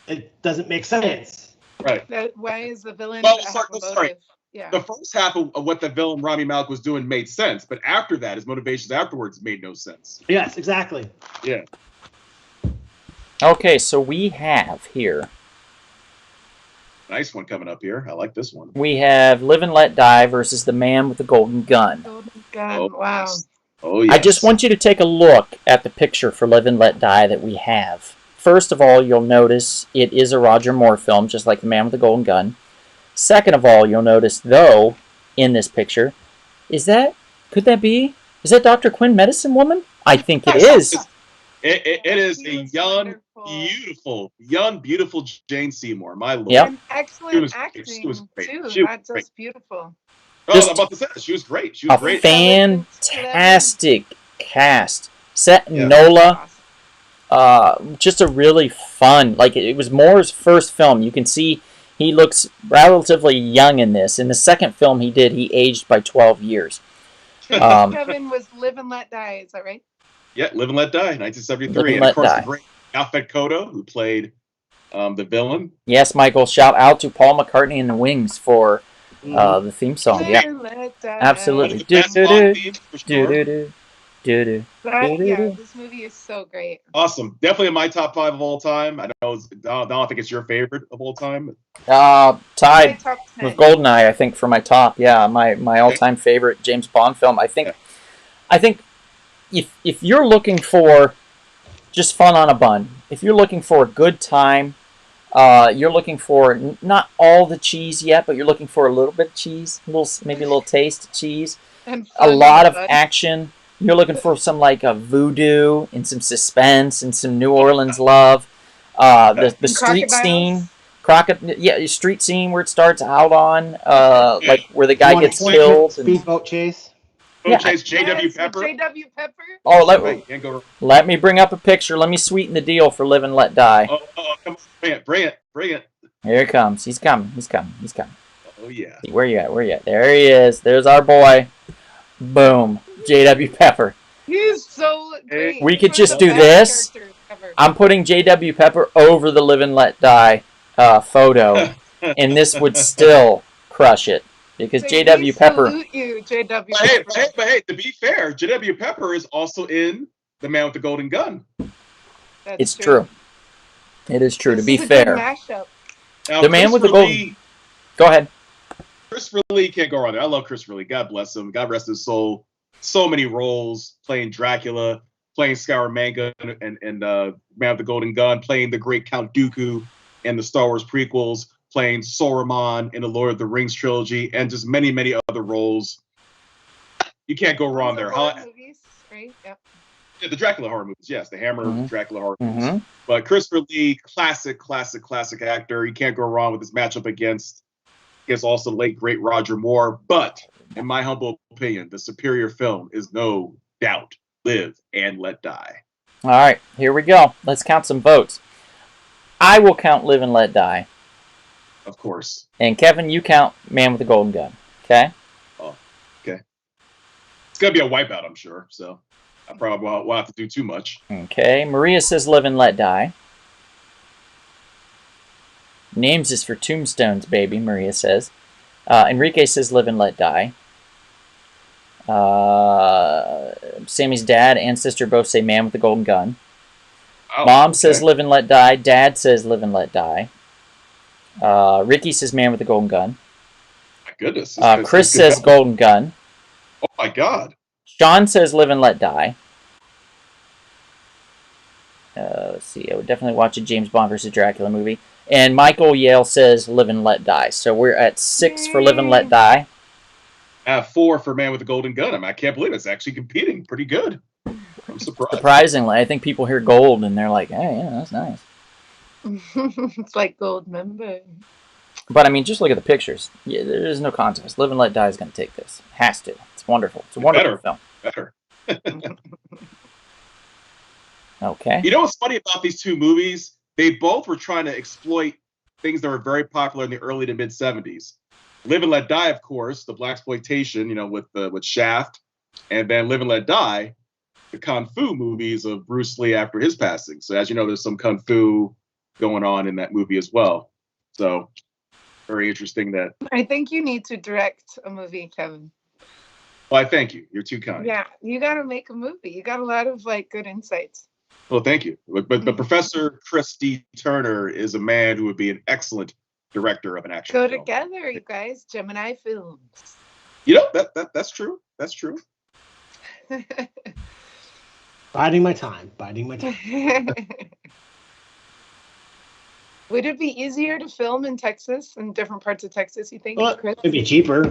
it doesn't make sense. Right. Why is the villain? Well, sorry. Yeah. The first half of what the villain Rami Malek was doing made sense, but after that, his motivations afterwards made no sense. Yes, exactly. Yeah. Okay, so we have here. Nice one coming up here. I like this one. We have Live and Let Die versus The Man with the Golden Gun. Golden Gun. Wow. Oh, yes. I just want you to take a look at the picture for Live and Let Die that we have. First of all, you'll notice it is a Roger Moore film, just like The Man with the Golden Gun. Second of all, you'll notice, though, in this picture, could that be? Is that Dr. Quinn, Medicine Woman? I think it is. It is a young, beautiful Jane Seymour. My lord. Yep. And excellent acting, too. Not just beautiful. Oh, I'm about to say, she was great. She was great. Fantastic cast. Set Nola. Just a really fun, like it was Moore's first film. You can see he looks relatively young in this. In the second film he did, he aged by 12 years. Kevin was Live and Let Die, is that right? Yeah, Live and Let Die, 1973. And of course, the great Alfred Kodo, who played the villain. Yes, Michael, shout out to Paul McCartney and the Wings for the theme song. Yeah, absolutely. This movie is so great. Awesome. Definitely in my top 5 of all time. I don't think it's your favorite of all time. Tied with Goldeneye, I think, for my top. Yeah, my all-time favorite James Bond film. I think if you're looking for just fun on a bun, if you're looking for a good time, you're looking for not all the cheese yet, but you're looking for a little bit of cheese, maybe a little taste of cheese, and a lot of action. You're looking for some like a voodoo and some suspense and some New Orleans love. The street scene, street scene where it starts out on, like where the guy gets killed. Speedboat chase. Chase J.W. Pepper. J.W. Pepper. Oh, let me bring up a picture. Let me sweeten the deal for Live and Let Die. Oh, come on, bring it. Here he comes. He's coming. Oh yeah. Where you at? There he is. There's our boy. Boom. J.W. Pepper. He's so great. We could just do this. I'm putting J.W. Pepper over the Live and Let Die photo, and this would still crush it because J.W. Pepper. Salute you, J.W. But hey, to be fair, J.W. Pepper is also in The Man with the Golden Gun. It's true. It is true. This to be is a fair, good now, The Man with the Golden. Go ahead. Christopher Lee can't go wrong there. I love Christopher Lee. God bless him. God rest his soul. So many roles, playing Dracula, playing Scaramanga and Man with the Golden Gun, playing the great Count Dooku in the Star Wars prequels, playing Saruman in the Lord of the Rings trilogy, and just many, many other roles. You can't go wrong there. Movies, right? Yep. Yeah, the Dracula horror movies, yes, the Hammer Dracula horror movies. Mm-hmm. But Christopher Lee, classic actor. You can't go wrong with his matchup against It's also the late great Roger Moore. But in my humble opinion, the superior film is no doubt Live and Let Die. All right, here we go. Let's count some votes. I will count Live and Let Die. Of course. And Kevin, you count Man with the Golden Gun. Okay? Oh, okay. It's going to be a wipeout, I'm sure. So I probably won't have to do too much. Okay. Maria says Live and Let Die. Names is for tombstones, baby, Maria says. Enrique says Live and Let Die. Sammy's dad and sister both say Man with the Golden Gun. Oh, Mom okay. says Live and Let Die. Dad says Live and Let Die. Ricky says Man with the Golden Gun. My goodness. Chris says Golden Gun. Oh, my God. Sean says Live and Let Die. Let's see. I would definitely watch a James Bond versus Dracula movie. And Michael Yale says Live and Let Die. So we're at 6 for Live and Let Die. 4 for Man with the Golden Gun. I can't believe it's actually competing pretty good. I'm surprised. Surprisingly, I think people hear gold and they're like, hey, yeah, that's nice. It's like gold member. But I mean, just look at the pictures. Yeah, there's no contest. Live and Let Die is going to take this. Has to. It's wonderful. It's a wonderful film. Better. Okay. You know what's funny about these two movies? They both were trying to exploit things that were very popular in the early to mid 70s. Live and Let Die, of course, the blaxploitation, with Shaft, and then Live and Let Die, the kung fu movies of Bruce Lee after his passing. So as you know, there's some kung fu going on in that movie as well. So very interesting that. I think you need to direct a movie, Kevin. Well, I thank you. You're too kind. Yeah, you got to make a movie. You got a lot of good insights. Well, thank you. But Professor Chris D. Turner is a man who would be an excellent director of an action Go film. together, you guys. Gemini Films. You know, that's true. That's true. Biding my time. Would it be easier to film in Texas, in different parts of Texas, you think, Well, Chris? it'd be cheaper.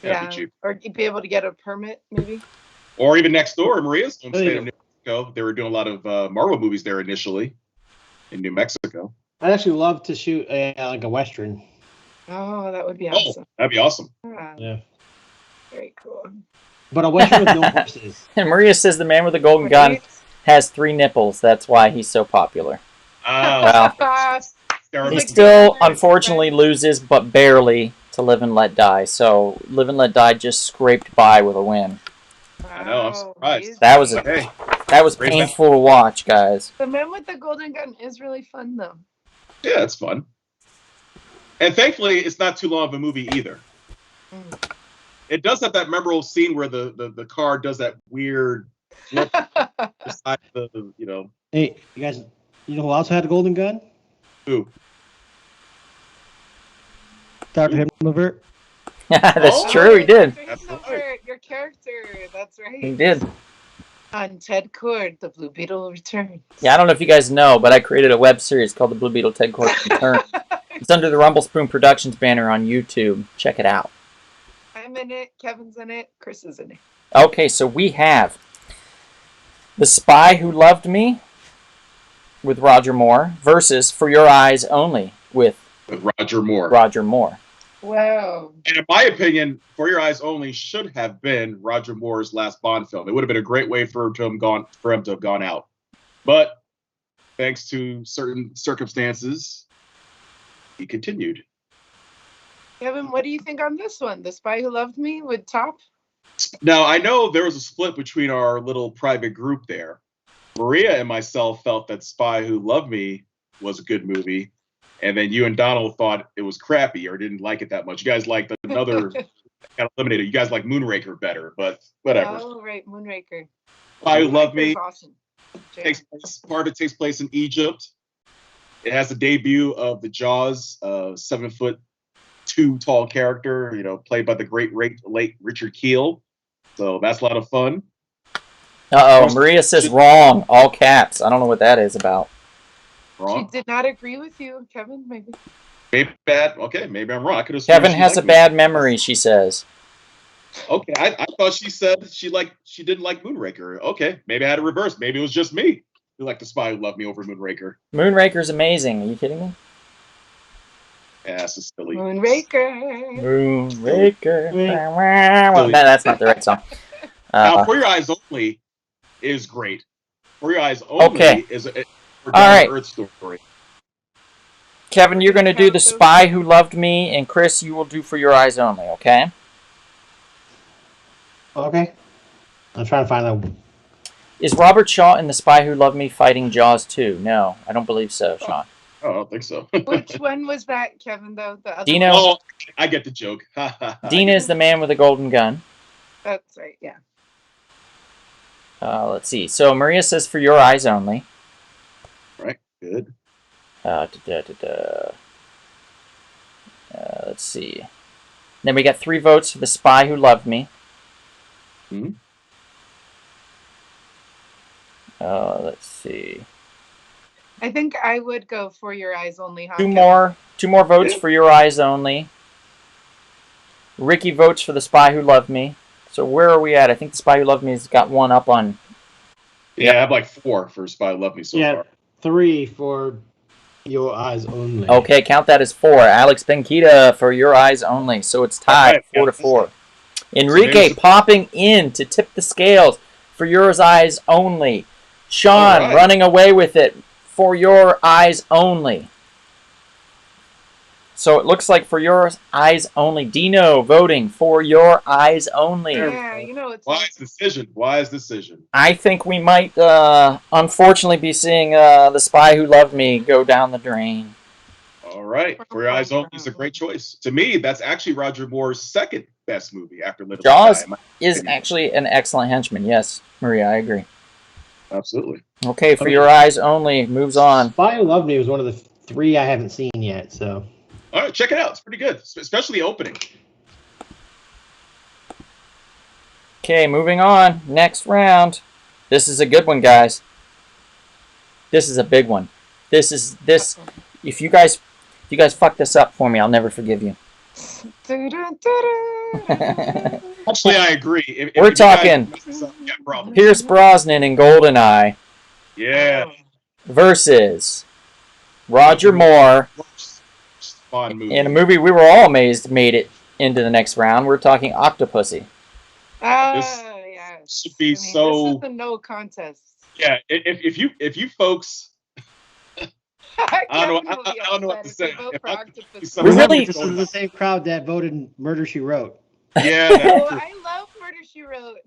Yeah, it'd be cheap. Or you'd be able to get a permit, maybe? Or even next door, Maria's home state of New Mexico. They were doing a lot of Marvel movies there initially in New Mexico. I'd actually love to shoot a Western. Oh, that would be awesome. That'd be awesome. Yeah. Very cool. But a Western with no horses. And Maria says the Man with the Golden Gun has 3 nipples. That's why he's so popular. Well, he still, unfortunately, loses, but barely, to Live and Let Die. So Live and Let Die just scraped by with a win. I know, I'm surprised. That was painful to watch, guys. The Man with the Golden Gun is really fun, though. Yeah, it's fun. And thankfully, it's not too long of a movie either. It does have that memorable scene where the car does that weird flip beside the. Hey, you guys, you know who also had a golden gun? Who? Dr. Himmelbert. That's true, he did. Right. Your character, that's right. He did. On Ted Cord, the Blue Beetle returns. Yeah, I don't know if you guys know, but I created a web series called The Blue Beetle Ted Cord Return. It's under the Rumble Spoon Productions banner on YouTube. Check it out. I'm in it, Kevin's in it, Chris is in it. Okay, so we have The Spy Who Loved Me with Roger Moore versus For Your Eyes Only with Roger Moore. Roger Moore. Wow. And in my opinion, For Your Eyes Only should have been Roger Moore's last Bond film. It would have been a great way for him to have gone out. But thanks to certain circumstances, he continued. Kevin, what do you think on this one? The Spy Who Loved Me would top? Now, I know there was a split between our little private group there. Maria and myself felt that Spy Who Loved Me was a good movie. And then you and Donald thought it was crappy or didn't like it that much. You guys liked another got eliminated. You guys like Moonraker better, but whatever. Oh, right, Moonraker. Spy Who Loved Me. Awesome. Part of it takes place in Egypt. It has the debut of the Jaws 7'2" tall character, played by the great late Richard Kiel. So that's a lot of fun. Uh-oh, Maria says wrong, all caps. I don't know what that is about. Wrong? She did not agree with you, Kevin, maybe. Maybe bad. Okay, maybe I'm wrong. I could have. Kevin has a bad memory, she says. Okay, I thought she said she didn't like Moonraker. Okay, maybe I had it reversed. Maybe it was just me who liked The Spy Who Loved Me over Moonraker. Moonraker's amazing. Are you kidding me? Yeah, this is silly. Moonraker. Moonraker. Silly. That's not the right song. Now, For Your Eyes Only is great. For Your Eyes Only Okay. is a All down right. to earth story. Kevin, you're going to do The Spy Who Loved Me, and Chris, you will do For Your Eyes Only, okay? Okay. I'm trying to find that. Is Robert Shaw in The Spy Who Loved Me fighting Jaws 2? No, I don't believe so, Sean. Oh, I don't think so. Which one was that, Kevin, though? The other Dino. one? Oh, I get the joke. Dina is the man with the golden gun. That's right, yeah. Let's see. So Maria says For Your Eyes Only. Right, good. Let's see. Then we got 3 votes for The Spy Who Loved Me. Hmm. Let's see. I think I would go For Your Eyes Only. Huh, 2 more votes Yeah. For Your Eyes Only. Ricky votes for The Spy Who Loved Me. So where are we at? I think The Spy Who Loved Me has got 1 up on. Yeah, I have like 4 for Spy Love Me so far. 3 for Your Eyes Only. Okay, count that as 4. Alex Benquita for Your Eyes Only. So it's tied, Right, 4-4. yeah. Enrique popping in to tip the scales For Your Eyes Only. Sean All right. running away with it For Your Eyes Only. So it looks like For Your Eyes Only. Dino voting For Your Eyes Only. Yeah, you know it's Wise decision. I think we might, unfortunately, be seeing The Spy Who Loved Me go down the drain. All right. For Your Eyes Only is a great choice. To me, that's actually Roger Moore's second best movie after Little Jaws Sky, in my is opinion. actually an excellent henchman. Yes, Maria, I agree. Absolutely. Okay, For Your Eyes Only moves on. Spy Who Loved Me was one of the 3 I haven't seen yet, so. All right, check it out. It's pretty good, especially the opening. Okay, moving on. Next round. This is a good one, guys. This is a big one. This. If you guys fuck this up for me, I'll never forgive you. Actually, I agree. If We're you guys talking mess this up, yeah, problem. Pierce Brosnan in Goldeneye Yeah. versus Roger Moore Worst Bond movie. in a movie we were all amazed made it into the next round. We're talking Octopussy. yeah. should be This so. is a no contest. Yeah, if you folks, I don't know what to say. If I could be We someone really- who's This is going the same crowd that voted Murder, She Wrote. Yeah, Oh, that's true. I love Murder She Wrote.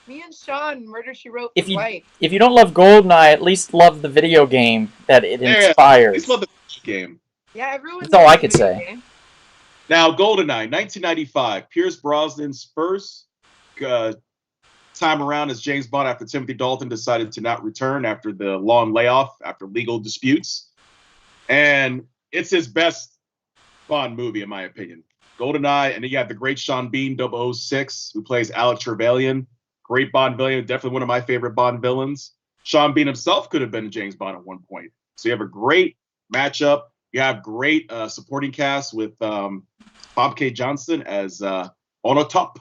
Me and Sean, Murder She Wrote. If you like. if you don't love Goldeneye, at least love the video game that it Yeah, inspires. Just love the game. Yeah, everyone. That's all knows I could the say. game. Now, Goldeneye, 1995. Pierce Brosnan's first time around as James Bond after Timothy Dalton decided to not return after the long layoff after legal disputes. And it's his best Bond movie, in my opinion. Goldeneye, and then you have the great Sean Bean, 006, who plays Alec Trevelyan. Great Bond villain, definitely one of my favorite Bond villains. Sean Bean himself could have been James Bond at one point. So you have a great matchup. You have great supporting cast with Bob K. Johnson as Onotop.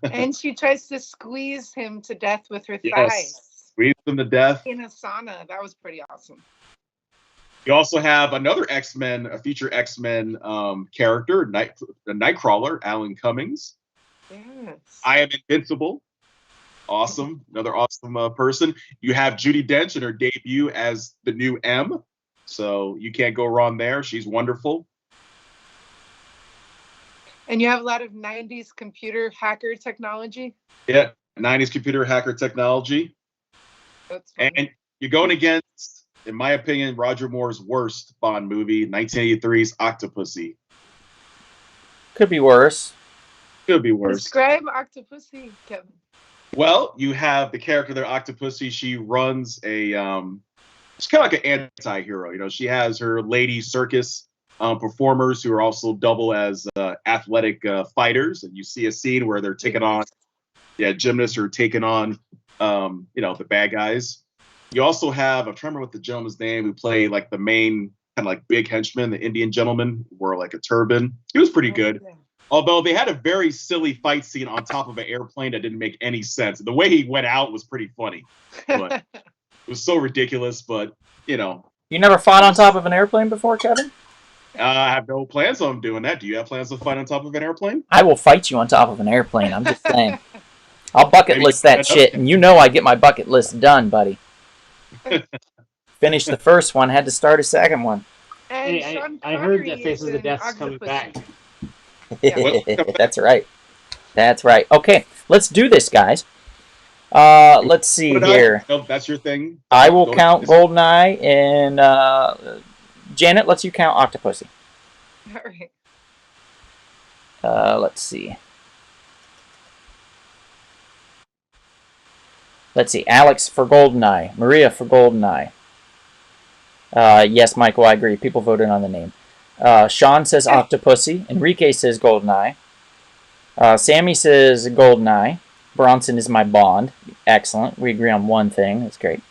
And she tries to squeeze him to death with her Yes. thighs Squeeze him to death. in a sauna. That was pretty awesome. You also have another X-Men, a future X-Men character, the Nightcrawler, Alan Cummings. Yes. I Am Invincible. Awesome. Another awesome person. You have Judi Dench in her debut as the new M. So you can't go wrong there. She's wonderful. And you have a lot of 90s computer hacker technology. Yeah. 90s computer hacker technology. That's funny. And you're going against, in my opinion, Roger Moore's worst Bond movie, 1983's Octopussy. Could be worse. Could be worse. Describe Octopussy, Kevin. Well, you have the character there, Octopussy. She runs a, she's kind of like an anti-hero. You know, she has her lady circus performers who are also double as athletic fighters. And you see a scene where they're taking on, gymnasts are taking on, the bad guys. You also have, I'm trying to remember what the gentleman's name who played like the main kind of like big henchman, the Indian gentleman, wore like a turban. He was pretty good. Yeah. Although they had a very silly fight scene on top of an airplane that didn't make any sense. The way he went out was pretty funny. But it was so ridiculous, but, You never fought on top of an airplane before, Kevin? I have no plans on doing that. Do you have plans to fight on top of an airplane? I will fight you on top of an airplane. I'm just saying. I'll bucket Maybe list that shit, and you know I get my bucket list done, buddy. Finished the first one, had to start a second one. And Hey, Sean I heard Connery that Faces is of in Death's coming Octopus. back. Yeah. That's right. That's right. Okay, let's do this, guys. Let's see But here. no, that's your thing. I will count Goldeneye, and Janet, let's you count Octopussy. All right. Let's see. Let's see. Alex for Goldeneye. Maria for Goldeneye. Yes, Michael, I agree. People voted on the name. Sean says Octopussy. Enrique says Goldeneye. Sammy says Goldeneye. Bronson is my Bond. Excellent. We agree on one thing. That's great.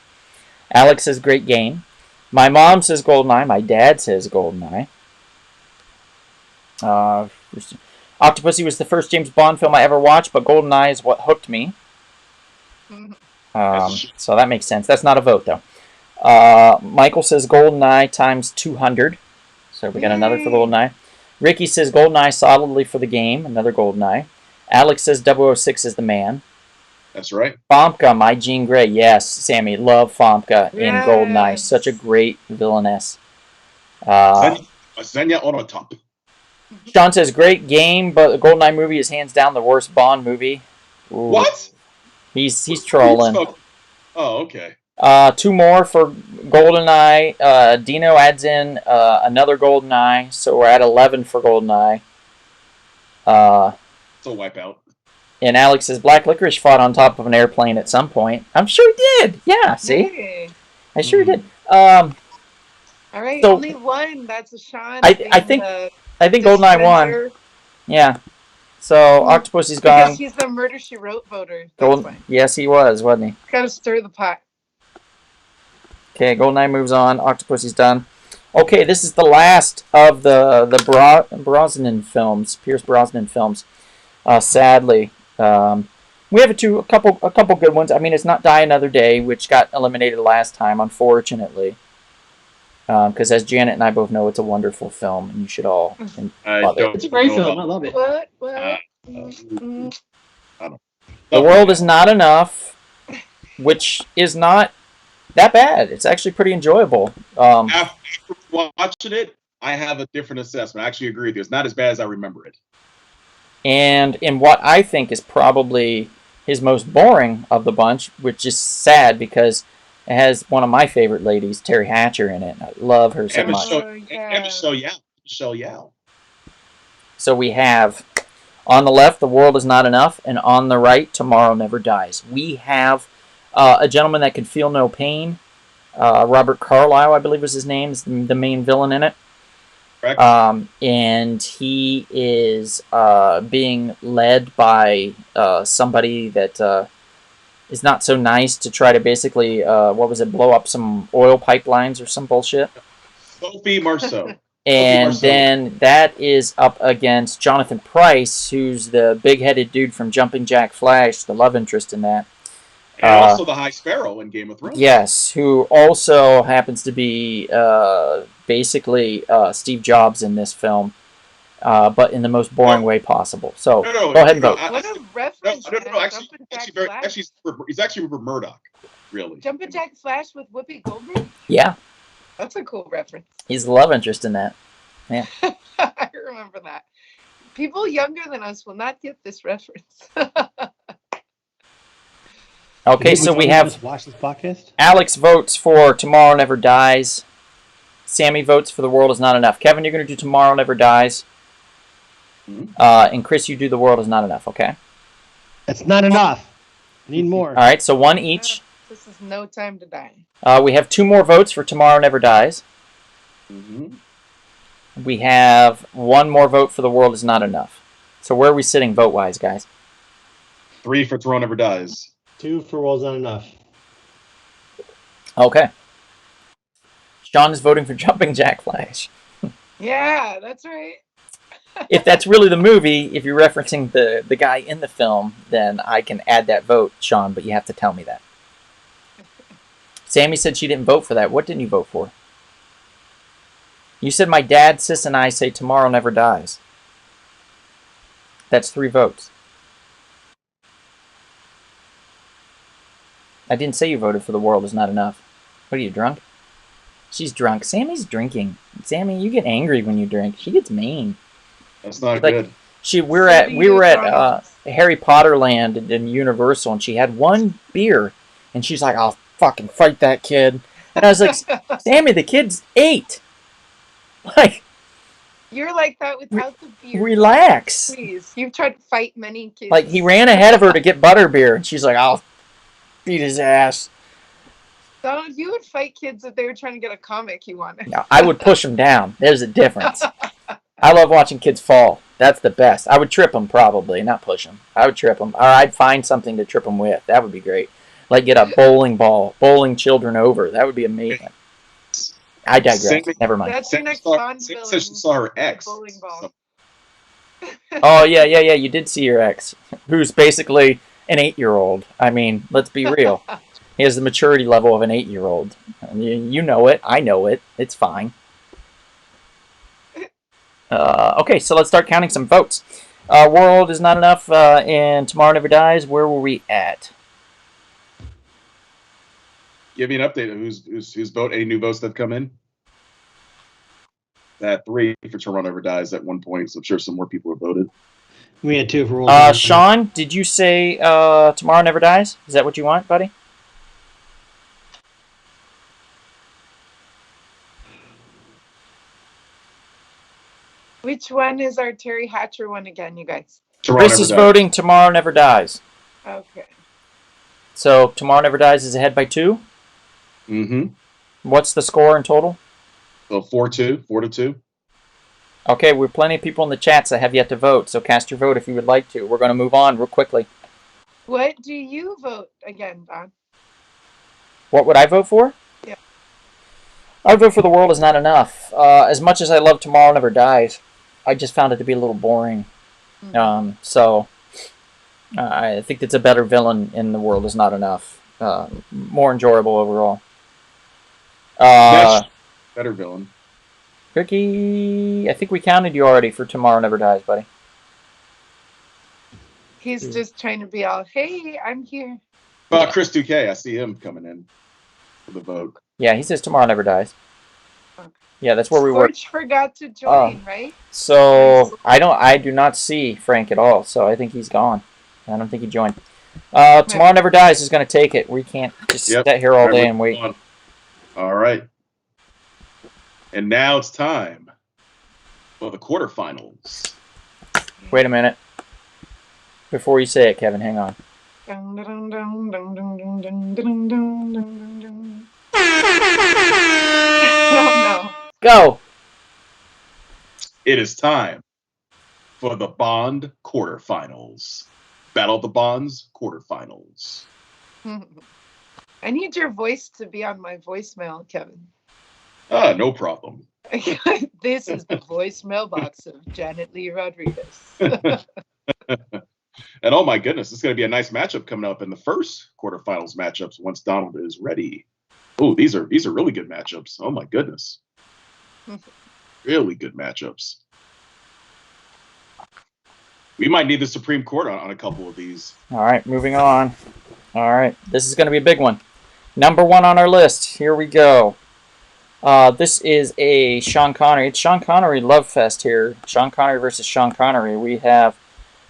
Alex says great game. My mom says Goldeneye. My dad says Goldeneye. Octopussy was the first James Bond film I ever watched, but Goldeneye is what hooked me. So that makes sense. That's not a vote, though. Michael says Goldeneye times 200. So we got another for Goldeneye. Ricky says Goldeneye solidly for the game. Another Goldeneye. Alex says 006 is the man. That's right. Famke, my Jean Grey. Yes, Sammy, love Famke in Yes. Goldeneye. Such a great villainess. Xenia on top. Sean says great game, but the Goldeneye movie is hands down the worst Bond movie. Ooh. What? He's trolling. Oh, okay. Two more for Goldeneye. Dino adds in another Goldeneye, so we're at 11 for Goldeneye. It's a wipeout. And Alex says Black Licorice fought on top of an airplane at some point. I'm sure he did. Yeah, see? Hey. I sure he did. All right, So- only one. That's a Sean. I think Goldeneye won. Yeah. So Octopussy's Because gone. he's the Murder She Wrote voter. That's why. Yes, he was, wasn't he? Gotta stir the pot. Okay, Goldeneye moves on. Octopussy's done. Okay, this is the last of the Brosnan films, Pierce Brosnan films. Sadly, we have a couple good ones. I mean, it's not Die Another Day, which got eliminated last time, unfortunately. Because as Janet and I both know, it's a wonderful film, and you should all love it. It's a great film. I love it. What? The World Is Not Enough, which is not that bad. It's actually pretty enjoyable. After watching it, I have a different assessment. I actually agree with you. It's not as bad as I remember it. And in what I think is probably his most boring of the bunch, which is sad because it has one of my favorite ladies, Terry Hatcher, in it. I love her so much. Michelle Yao. So we have, on the left, The World Is Not Enough, and on the right, Tomorrow Never Dies. We have a gentleman that can feel no pain. Robert Carlyle, I believe was his name, is the main villain in it. Correct. And he is being led by somebody that is not so nice to try to basically, blow up some oil pipelines or some bullshit. Sophie Marceau. And then that is up against Jonathan Pryce, who's the big-headed dude from Jumping Jack Flash, the love interest in that. And also the High Sparrow in Game of Thrones. Yes, who also happens to be basically Steve Jobs in this film, but in the most boring way possible. So go ahead and vote. What a reference. He's actually Rupert Murdoch, really. Jumpin' Jack Flash with Whoopi Goldberg? Yeah. That's a cool reference. He's the love interest in that. Yeah. I remember that. People younger than us will not get this reference. Okay, so we have watch this podcast. Alex votes for Tomorrow Never Dies. Sammy votes for The World Is Not Enough. Kevin, you're going to do Tomorrow Never Dies. And Chris, you do The World Is Not Enough, okay? It's not enough. Need more. All right, so one each. This is No Time to Die. We have two more votes for Tomorrow Never Dies. We have one more vote for The World Is Not Enough. So where are we sitting vote-wise, guys? 3 for Tomorrow Never Dies. 2 for World's Not Enough. Okay. Sean is voting for Jumping Jack Flash. Yeah, that's right. If that's really the movie, if you're referencing the guy in the film, then I can add that vote, Sean, but you have to tell me that. Sammy said she didn't vote for that. What didn't you vote for? You said my dad, sis, and I say Tomorrow Never Dies. That's 3 votes. I didn't say you voted for The World Is Not Enough. What are you, drunk? She's drunk. Sammy's drinking. Sammy, you get angry when you drink. She gets mean. That's not Like, good. we were at Harry Potter Land in Universal, and she had 1 beer, and she's like, "I'll fucking fight that kid." And I was like, "Sammy, the kid's 8. Like, you're like that without the beer. Relax. Please, you've tried to fight many kids. Like, he ran ahead of her to get butterbeer, and she's like, "I'll beat his ass." So you would fight kids if they were trying to get a comic you wanted. No, I would push them down. There's a difference. I love watching kids fall. That's the best. I would trip them, probably, not push them. I would trip them. Or I'd find something to trip them with. That would be great. Like get a bowling ball, bowling children over. That would be amazing. I digress. Never mind. That's your next Bond villain. Says she saw her ex. Bowling ball. Oh, yeah. You did see your ex, who's basically an 8-year-old. I mean, let's be real. He has the maturity level of an 8-year-old. You know it. I know it. It's fine. Okay, so let's start counting some votes. World Is Not Enough and Tomorrow Never Dies. Where were we at? Give me an update of who's vote. Any new votes that have come in? That 3 for Tomorrow Never Dies at 1 point. So I'm sure some more people have voted. We had 2 for World. Sean, did you say Tomorrow Never Dies? Is that what you want, buddy? Which one is our Terry Hatcher one again, you guys? Chris is voting Tomorrow Never Dies. Okay. So Tomorrow Never Dies is ahead by 2? Mm-hmm. What's the score in total? So 4-2. 4-2. Okay, we have plenty of people in the chats that have yet to vote, so cast your vote if you would like to. We're going to move on real quickly. What do you vote again, Don? What would I vote for? Yeah. I would vote for The World Is Not Enough. As much as I love Tomorrow Never Dies, I just found it to be a little boring. So I think it's a better villain in The World Is Not Enough. More enjoyable overall. Better villain. Ricky, I think we counted you already for Tomorrow Never Dies, buddy. He's just trying to be all, hey, I'm here. Chris Duque, I see him coming in for the vote. Yeah, he says Tomorrow Never Dies. Okay. Yeah, that's where we were. Scorch forgot to join, right? So I do not see Frank at all. So I think he's gone. I don't think he joined. Tomorrow Never Dies is going to take it. We can't just sit here all day and wait. All right. And now it's time for the quarterfinals. Wait a minute. Before you say it, Kevin, hang on. No. Go. It is time for the Bond quarterfinals. Battle of the Bonds quarterfinals. I need your voice to be on my voicemail, Kevin. No problem. This is the voicemail box of Janet Lee Rodriguez. And oh my goodness, this is going to be a nice matchup coming up in the first quarterfinals matchups once Donald is ready. Oh, these are really good matchups. Oh my goodness. Really good matchups. We might need the Supreme Court on a couple of these. All right, moving on. All right, this is going to be a big one. Number 1 on our list. Here we go. This is a Sean Connery. It's Sean Connery love fest here. Sean Connery versus Sean Connery. We have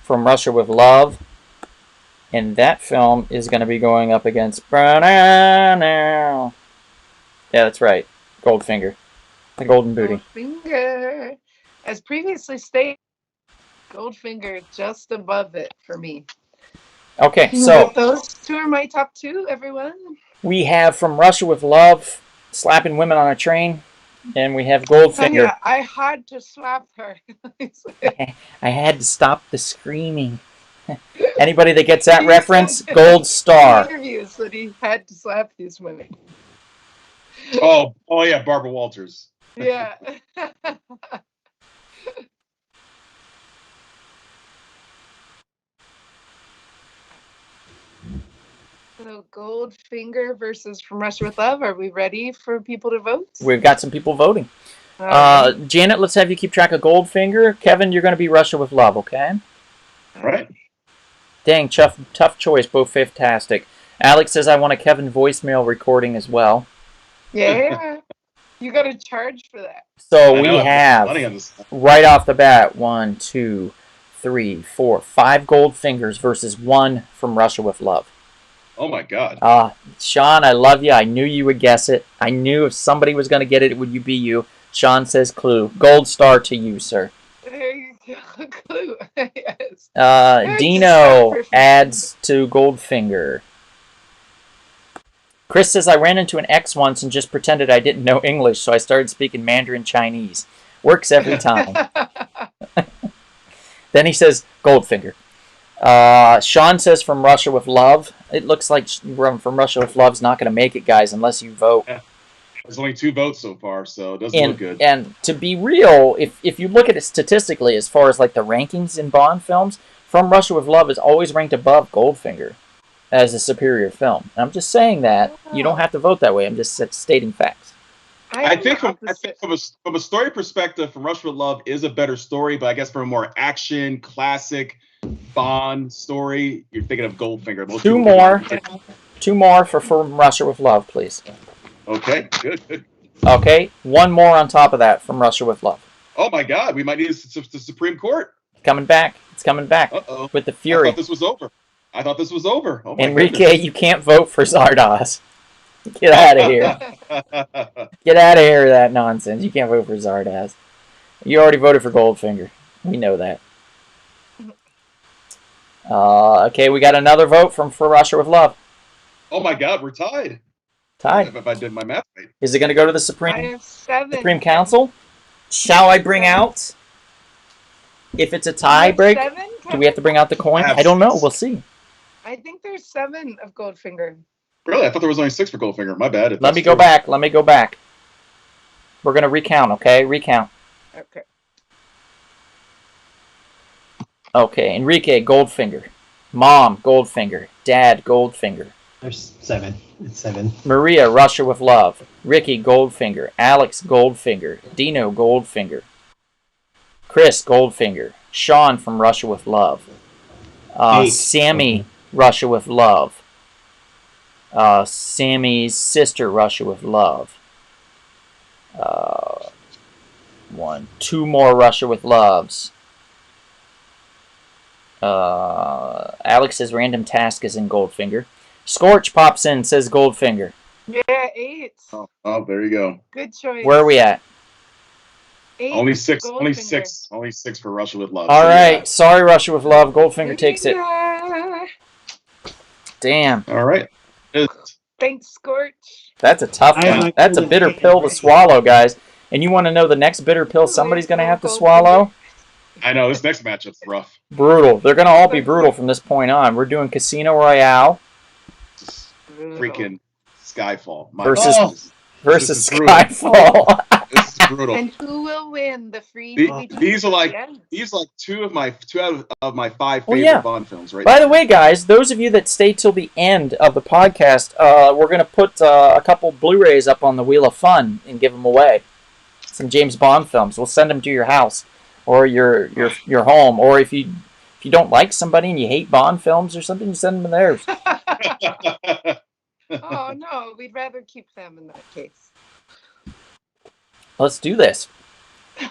From Russia with Love. And that film is going to be going up against... Yeah, that's right. Goldfinger. The Golden Booty. Goldfinger. As previously stated, Goldfinger just above it for me. Okay, so... Those 2 are my top 2, everyone. We have From Russia with Love, slapping women on a train. And we have Goldfinger. Oh, yeah, I had to slap her. I had to stop the screaming. Anybody that gets that reference, gold star. Interviews that he had to slap these women. Oh yeah, Barbara Walters. Yeah. So Goldfinger versus From Russia with Love. Are we ready for people to vote? We've got some people voting. Janet, let's have you keep track of Goldfinger. Kevin, you're going to be Russia with Love, okay? All right. Dang, tough choice. Both fantastic. Alex says I want a Kevin voicemail recording as well. Yeah. You got to charge for that. So we have, right off the bat, 1, 2, 3, 4, 5 Goldfingers versus 1 from Russia with Love. Oh, my God. Sean, I love you. I knew you would guess it. I knew if somebody was going to get it, it would be you. Sean says Clue. Gold star to you, sir. There you go. Clue. Yes. Dino adds to Goldfinger. Chris says, I ran into an ex once and just pretended I didn't know English, so I started speaking Mandarin Chinese. Works every time. Then he says, Goldfinger. Sean says, from Russia with Love. It looks like from Russia with Love's not going to make it, guys, unless you vote. Yeah. There's only 2 votes so far, so it doesn't look good. And to be real, if you look at it statistically, as far as like the rankings in Bond films, From Russia with Love is always ranked above Goldfinger as a superior film. And I'm just saying that. You don't have to vote that way. I'm just stating facts. I think from a story perspective, From Russia with Love is a better story, but I guess from a more action, classic Bond story, you're thinking of Goldfinger. Two more for From Russia with Love, please. Okay, good. Okay, 1 more on top of that from Russia with Love. Oh my God, we might need the Supreme Court. Coming back. It's coming back. Uh-oh. With the Fury. I thought this was over. Oh my Enrique, goodness. you can't vote for Zardoz. Get out of here. Get out of here with that nonsense. You can't vote for Zardoz. You already voted for Goldfinger. We know that. Okay, we got another vote from For Russia with Love. Oh my God, we're tied. Tied. If I did my math right. Is it going to go to the Supreme Council? Shall I bring out? If it's a tie break, do we have to bring out the coin? I don't know. We'll see. I think there's 7 of Goldfinger. Really? I thought there was only 6 for Goldfinger. My bad. Let me go back. We're going to recount, okay? Recount. Okay. Okay, Enrique, Goldfinger. Mom, Goldfinger. Dad, Goldfinger. There's 7. It's 7. Maria, Russia with Love. Ricky, Goldfinger. Alex, Goldfinger. Dino, Goldfinger. Chris, Goldfinger. Sean from Russia with Love. Sammy, Russia with Love. Sammy's sister, Russia with Love. 2 more Russia with Loves. Alex's random task is in Goldfinger. Scorch pops in, says Goldfinger. Yeah, 8. Oh, there you go. Good choice. Where are we at? 8. Only 6. Goldfinger. Only 6 for Russia with Love. All right. Yeah. Sorry, Russia with Love. Goldfinger takes it. Damn. All right. Thanks, Scorch. That's a tough one. That's a bitter pill to swallow, guys. And you want to know the next bitter pill somebody's going to have to swallow? I know. This next matchup's rough. Brutal. They're going to all be brutal from this point on. We're doing Casino Royale. Freaking Skyfall. Versus Skyfall. This is brutal. And who will win the free? These are like 2 out of my 5 favorite Bond films, right? By the way, guys, those of you that stay till the end of the podcast, we're going to put a couple Blu-rays up on the Wheel of Fun and give them away. Some James Bond films. We'll send them to your house or your home, or if you don't like somebody and you hate Bond films or something, you send them theirs. Oh no, we'd rather keep them in that case. Let's do this.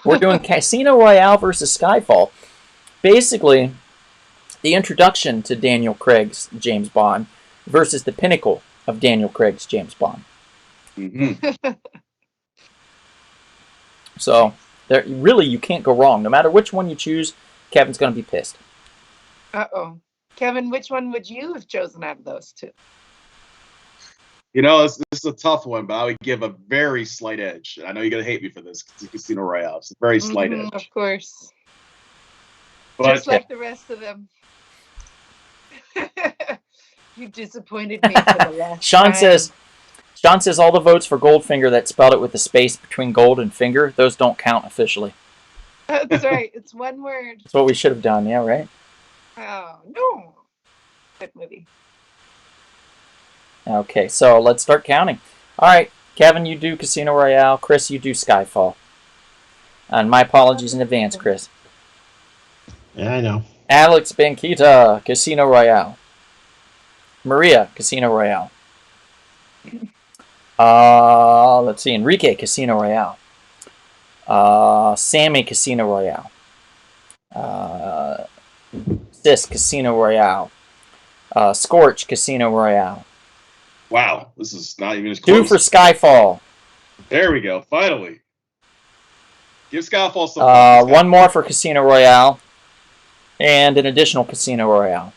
We're doing Casino Royale versus Skyfall. Basically, the introduction to Daniel Craig's James Bond versus the pinnacle of Daniel Craig's James Bond. Mm-hmm. So, really, you can't go wrong. No matter which one you choose, Kevin's going to be pissed. Uh-oh. Kevin, which one would you have chosen out of those 2? You know, this is a tough one, but I would give a very slight edge. I know you're going to hate me for this because it's Casino Royale. It's a very slight edge. Of course. But, just like the rest of them. You disappointed me for the last Sean time. Sean says all the votes for Goldfinger that spelled it with a space between gold and finger, those don't count officially. That's right. It's one word. That's what we should have done, yeah, right? Oh, no. Good movie. Okay, so let's start counting. All right, Kevin, you do Casino Royale. Chris, you do Skyfall. And my apologies in advance, Chris. Yeah, I know. Alex Banquita, Casino Royale. Maria, Casino Royale. Let's see, Enrique, Casino Royale. Sammy, Casino Royale. Sis, Casino Royale. Scorch, Casino Royale. Wow, this is not even as close. 2 for Skyfall. There we go. Finally. Give Skyfall some. 1 more for Casino Royale. And an additional Casino Royale.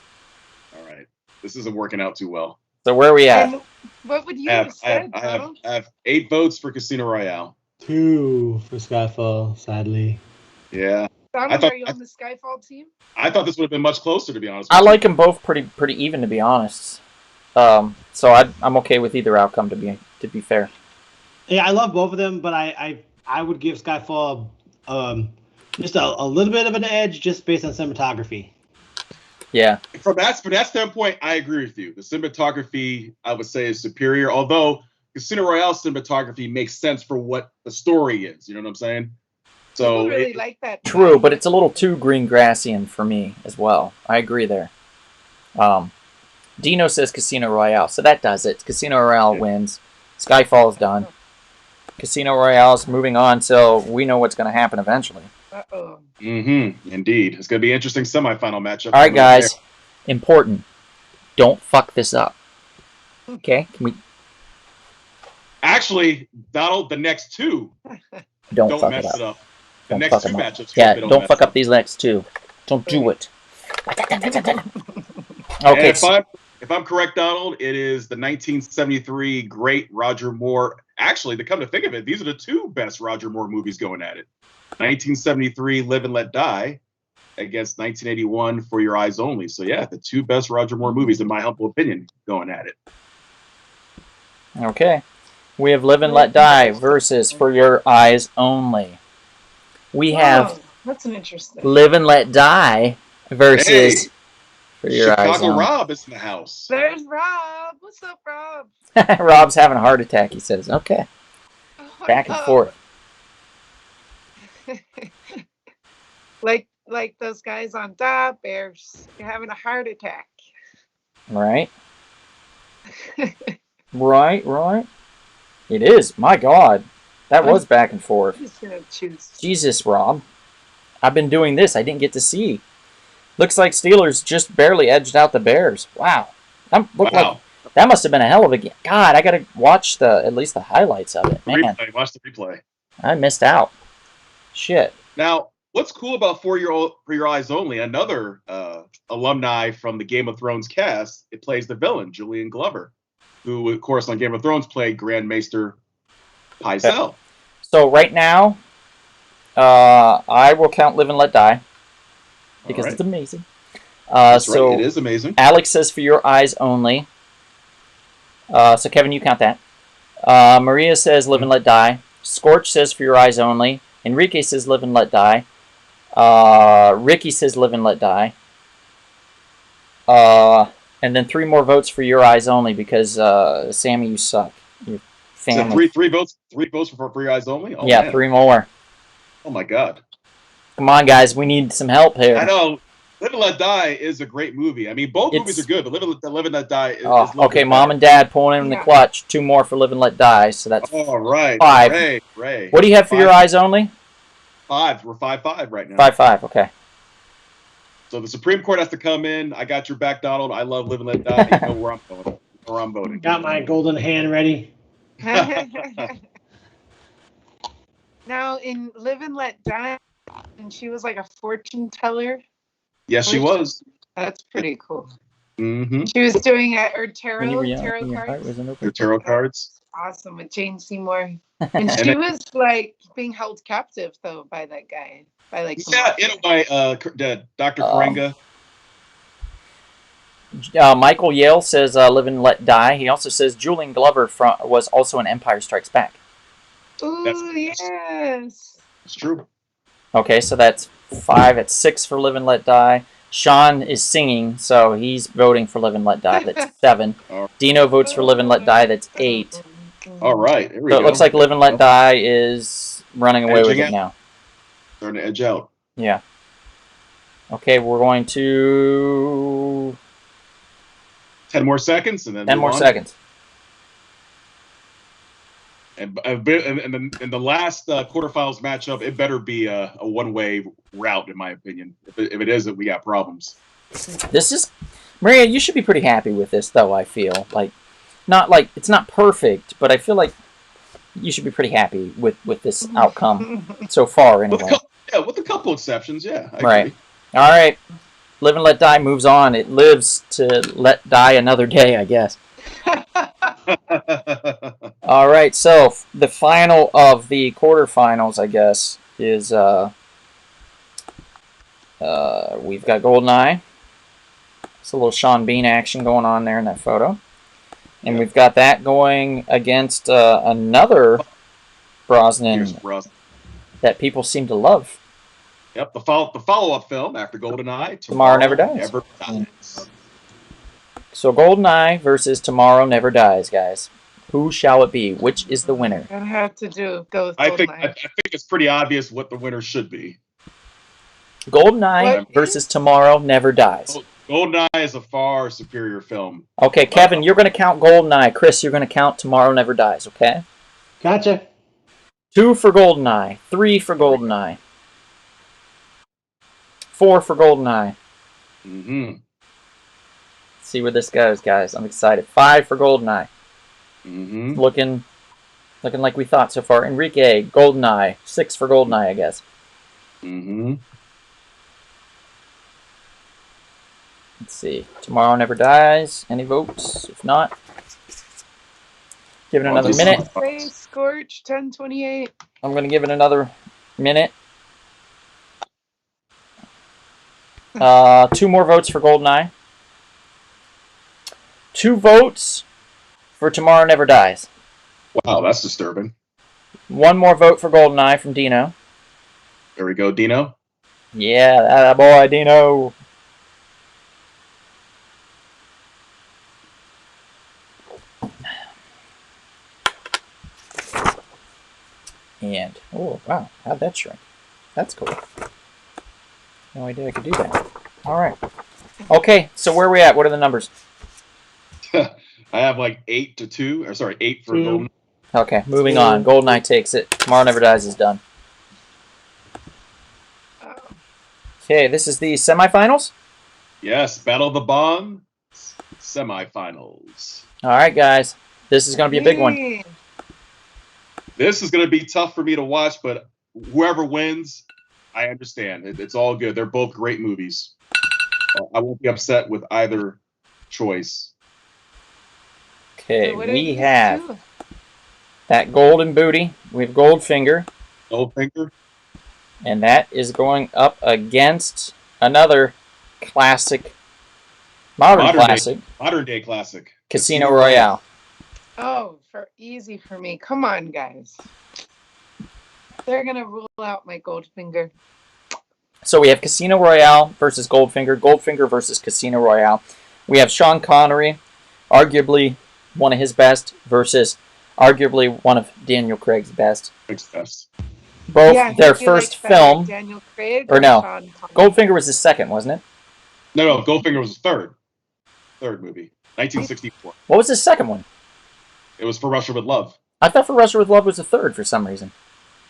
All right. This isn't working out too well. So where are we at? And what would you have said, Donald? I have 8 votes for Casino Royale. 2 for Skyfall, sadly. Yeah. Donald, are you on the Skyfall team? I thought this would have been much closer, to be honest. I like them both pretty even, to be honest. So I'm okay with either outcome, to be fair. Yeah, I love both of them, but I would give Skyfall just a little bit of an edge just based on cinematography. Yeah. From that standpoint, I agree with you. The cinematography, I would say, is superior, although Casino Royale cinematography makes sense for what the story is. You know what I'm saying? So people really like that. True, but it's a little too green grassian for me as well. I agree there. Dino says Casino Royale, so that does it. Casino Royale wins. Skyfall's done. Casino Royale's moving on, so we know what's going to happen eventually. Uh-oh. Mm-hmm. Indeed. It's going to be an interesting semifinal matchup. All right, guys. Important. Don't fuck this up. Okay? Can we... Actually, Donald, the next 2 don't fuck mess it up. The Don't next fuck 2 them up. matchups. Yeah, don't fuck up these next 2. Don't do it. Okay. If I'm correct, Donald, it is the 1973 great Roger Moore. Actually, to come to think of it, these are the 2 best Roger Moore movies going at it. 1973 Live and Let Die against 1981 For Your Eyes Only. So yeah, the 2 best Roger Moore movies, in my humble opinion, going at it. Okay. We have Live and Let Die versus For Your Eyes Only. We have that's an interesting. Live and Let Die versus For Your Eyes Chicago Only. Rob is in the house. There's Rob. What's up, Rob? Rob's having a heart attack, he says. Okay. Back and forth. like those guys on Da Bears. You're having a heart attack. Right. Right. It is. My God. That was back and forth. I'm just gonna choose. Jesus, Rob. I've been doing this. I didn't get to see. Looks like Steelers just barely edged out the Bears. Wow. Like that must have been a hell of a game. God, I gotta watch at least the highlights of it. Man, Watch the replay. I missed out. Shit. Now, what's cool about For Your Eyes Only? Another alumni from the Game of Thrones cast. It plays the villain, Julian Glover, who, of course, on Game of Thrones played Grand Maester Pycelle. So right now, I will count Live and Let Die because it's amazing. That's right. It is amazing. Alex says For Your Eyes Only. So Kevin, you count that. Maria says Live and Let Die. Scorch says For Your Eyes Only. Enrique says Live and Let Die. Ricky says Live and Let Die. And then 3 more votes for Your Eyes Only because Sammy, you suck. Your family. So three votes for Your Eyes Only? Oh, yeah, man. 3 more. Oh my God. Come on, guys. We need some help here. I know. Live and Let Die is a great movie. I mean, both movies are good, but Live and Let Die is okay, Mom and Dad pulling in the clutch. 2 more for Live and Let Die, so that's 5. Ray. What do you have for Your Eyes Only? 5. We're 5-5 right now. 5-5, okay. So the Supreme Court has to come in. I got your back, Donald. I love Live and Let Die. You know where I'm going. Where I'm voting. Got my golden hand ready. Now, in Live and Let Die, and she was like a fortune teller. Yes, she was. That's pretty cool. Mm-hmm. She was doing her tarot cards. Her tarot cards. Awesome, with Jane Seymour. And she was like being held captive though by that guy. By like Dr. Karenga. Michael Yale says Live and Let Die. He also says Julian Glover was also in Empire Strikes Back. Ooh, yes. It's true. Okay, so that's 5. It's 6 for Live and Let Die. Sean is singing, so he's voting for Live and Let Die. That's 7. Dino votes for Live and Let Die. That's 8. All right. Here we go. It looks like Live and Let Die is running away with it now. Starting to edge out. Yeah. Okay, we're going to 10 more seconds, and then 10 move more on. seconds. And in the last quarterfinals matchup, it better be a one-way route, in my opinion. If it isn't, we got problems. This is Maria. You should be pretty happy with this, though. I feel like it's not perfect, but I feel like you should be pretty happy with this outcome so far, anyway. With a couple exceptions, yeah. I Right. agree. All right. Live and Let Die moves on. It lives to let die another day, I guess. All right. So the final of the quarterfinals, I guess, is we've got Goldeneye. It's a little Sean Bean action going on there in that photo. And we've got that going against another Brosnan that people seem to love. Yep, the follow-up film after Goldeneye, Tomorrow Never Dies. So Goldeneye versus Tomorrow Never Dies, guys. Who shall it be? Which is the winner? I have to go with I Goldeneye. think it's pretty obvious what the winner should be. Goldeneye versus Tomorrow Never Dies. Goldeneye is a far superior film. Okay, Kevin, you're going to count Goldeneye. Chris, you're going to count Tomorrow Never Dies, okay? Gotcha. 2 for Goldeneye. 3 for Goldeneye. 4 for Goldeneye. Mm-hmm. Let's see where this goes, guys. I'm excited. 5 for Goldeneye. Mm-hmm. Looking like we thought so far. Enrique, Goldeneye. 6 for Goldeneye, I guess. Mm-hmm. Let's see. Tomorrow Never Dies. Any votes? If not, give it another minute. Say Scorch 1028. I'm going to give it another minute. 2 more votes for Goldeneye. 2 votes for Tomorrow Never Dies. Wow, that's disturbing. 1 more vote for Goldeneye from Dino. There we go, Dino. Yeah, that boy, Dino. And, oh, wow, how'd that shrink? That's cool. No idea I could do that. All right. Okay, so where are we at? What are the numbers? I have like 8 to 2. Or sorry, 8 for Goldeneye. Okay, moving on. Goldeneye takes it. Tomorrow Never Dies is done. Okay, this is the semifinals. Yes, Battle of the Bomb semifinals. All right, guys. This is going to be a big one. This is going to be tough for me to watch, but whoever wins, I understand. It's all good. They're both great movies. I won't be upset with either choice. Okay, so we have that golden booty. We have Goldfinger. Goldfinger. And that is going up against another classic, modern day classic. Casino Royale. Oh, easy for me. Come on, guys. They're going to rule out my Goldfinger. So we have Casino Royale versus Goldfinger. Goldfinger versus Casino Royale. We have Sean Connery, arguably one of his best, versus arguably one of Daniel Craig's best. Both their first film. Daniel Craig or no, Goldfinger was his second, wasn't it? No, Goldfinger was the third movie, 1964. What was his second one? It was For Russia with Love. I thought For Russia with Love was the third for some reason.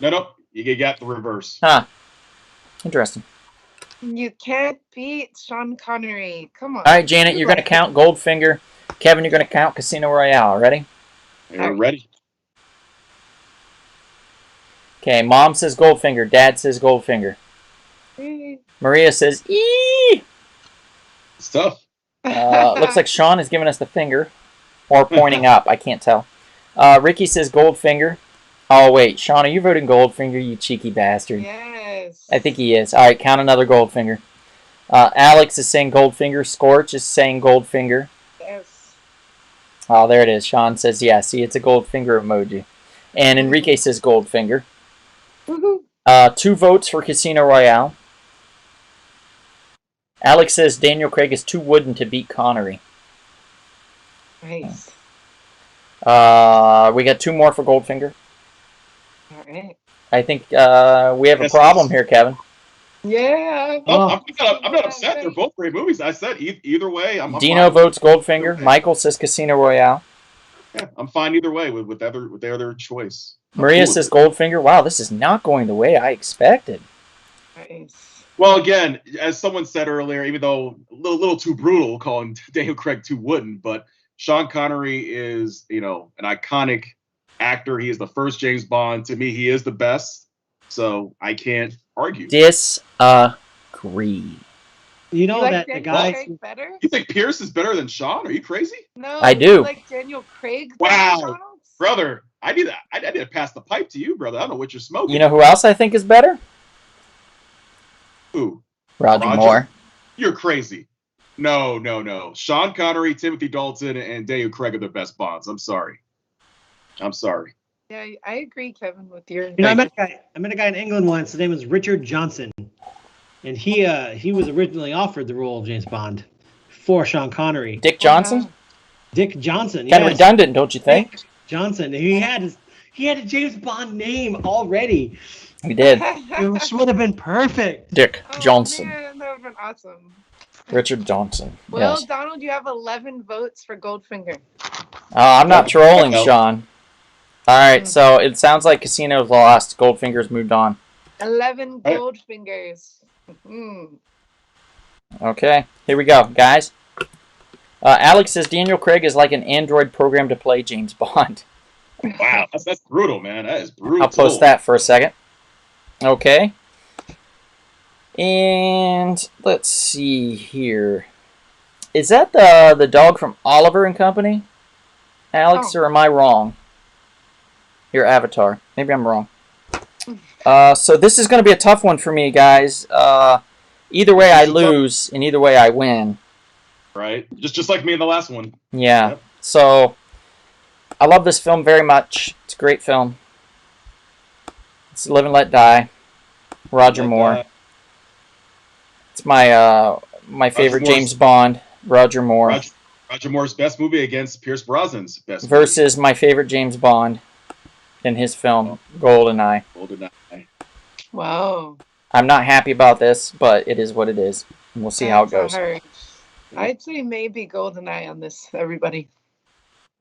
No, you got the reverse. Huh. Interesting. You can't beat Sean Connery. Come on. All right, Janet, you're going to count Goldfinger. Kevin, you're going to count Casino Royale. Ready? You're ready. Okay, Mom says Goldfinger. Dad says Goldfinger. Maria says, eee! It's tough. Looks like Sean is giving us the finger. Or pointing up. I can't tell. Ricky says Goldfinger. Oh, wait. Sean, are you voting Goldfinger, you cheeky bastard? Yes. I think he is. All right, count another Goldfinger. Alex is saying Goldfinger. Scorch is saying Goldfinger. Yes. Oh, there it is. Sean says, yeah. See, it's a Goldfinger emoji. And Enrique says Goldfinger. Woohoo. 2 votes for Casino Royale. Alex says Daniel Craig is too wooden to beat Connery. Nice. We got 2 more for Goldfinger. All right. I think we have a problem here, Kevin. Yeah. I'm not upset. They're both great movies. I said either way. I'm Dino fine votes Goldfinger. Michael says Casino Royale. Yeah, I'm fine either way with the other choice. Maria says Goldfinger. Wow, this is not going the way I expected. Nice. Well, again, as someone said earlier, even though a little too brutal calling Daniel Craig too wooden, but Sean Connery is, an iconic actor. He is the first James Bond. To me, he is the best. So I can't argue. Disagree. You know like that the guy. better? You think Pierce is better than Sean? Are you crazy? No, I do. You like Daniel Craig. Wow, brother, I need to pass the pipe to you, brother. I don't know what you're smoking. You know who else I think is better? Who? Roger Moore. You're crazy. No. Sean Connery, Timothy Dalton, and Daniel Craig are the best Bonds. I'm sorry. Yeah, I agree, Kevin, with your. I met a guy in England once. His name was Richard Johnson, and he was originally offered the role of James Bond for Sean Connery. Dick Johnson. Wow. Dick Johnson. Kind of redundant, don't you think? Dick Johnson. He had a James Bond name already. He did. It would have been perfect. Dick Johnson. Man, that would have been awesome. Richard Johnson. Well, yes. Donald, you have 11 votes for Goldfinger. I'm not trolling, Sean. All right, so it sounds like Casino's lost. Goldfinger's moved on. 11 Goldfingers. Okay, here we go, guys. Alex says Daniel Craig is like an android programmed to play James Bond. Wow, that's brutal, man. That is brutal. I'll post that for a second. Okay. And let's see here. Is that the dog from Oliver and Company, Alex, or am I wrong? Your avatar. Maybe I'm wrong. So this is going to be a tough one for me, guys. Either way I lose, and either way I win. Right? Just like me in the last one. Yeah. Yep. So I love this film very much. It's a great film. It's Live and Let Die. Roger Moore. It's my favorite James Bond. Roger Moore. Roger Moore's best movie against Pierce Brosnan's best movie. Versus my favorite James Bond in his film, Goldeneye. Wow. I'm not happy about this, but it is what it is. And we'll see how it goes. I'd say maybe Goldeneye on this, everybody.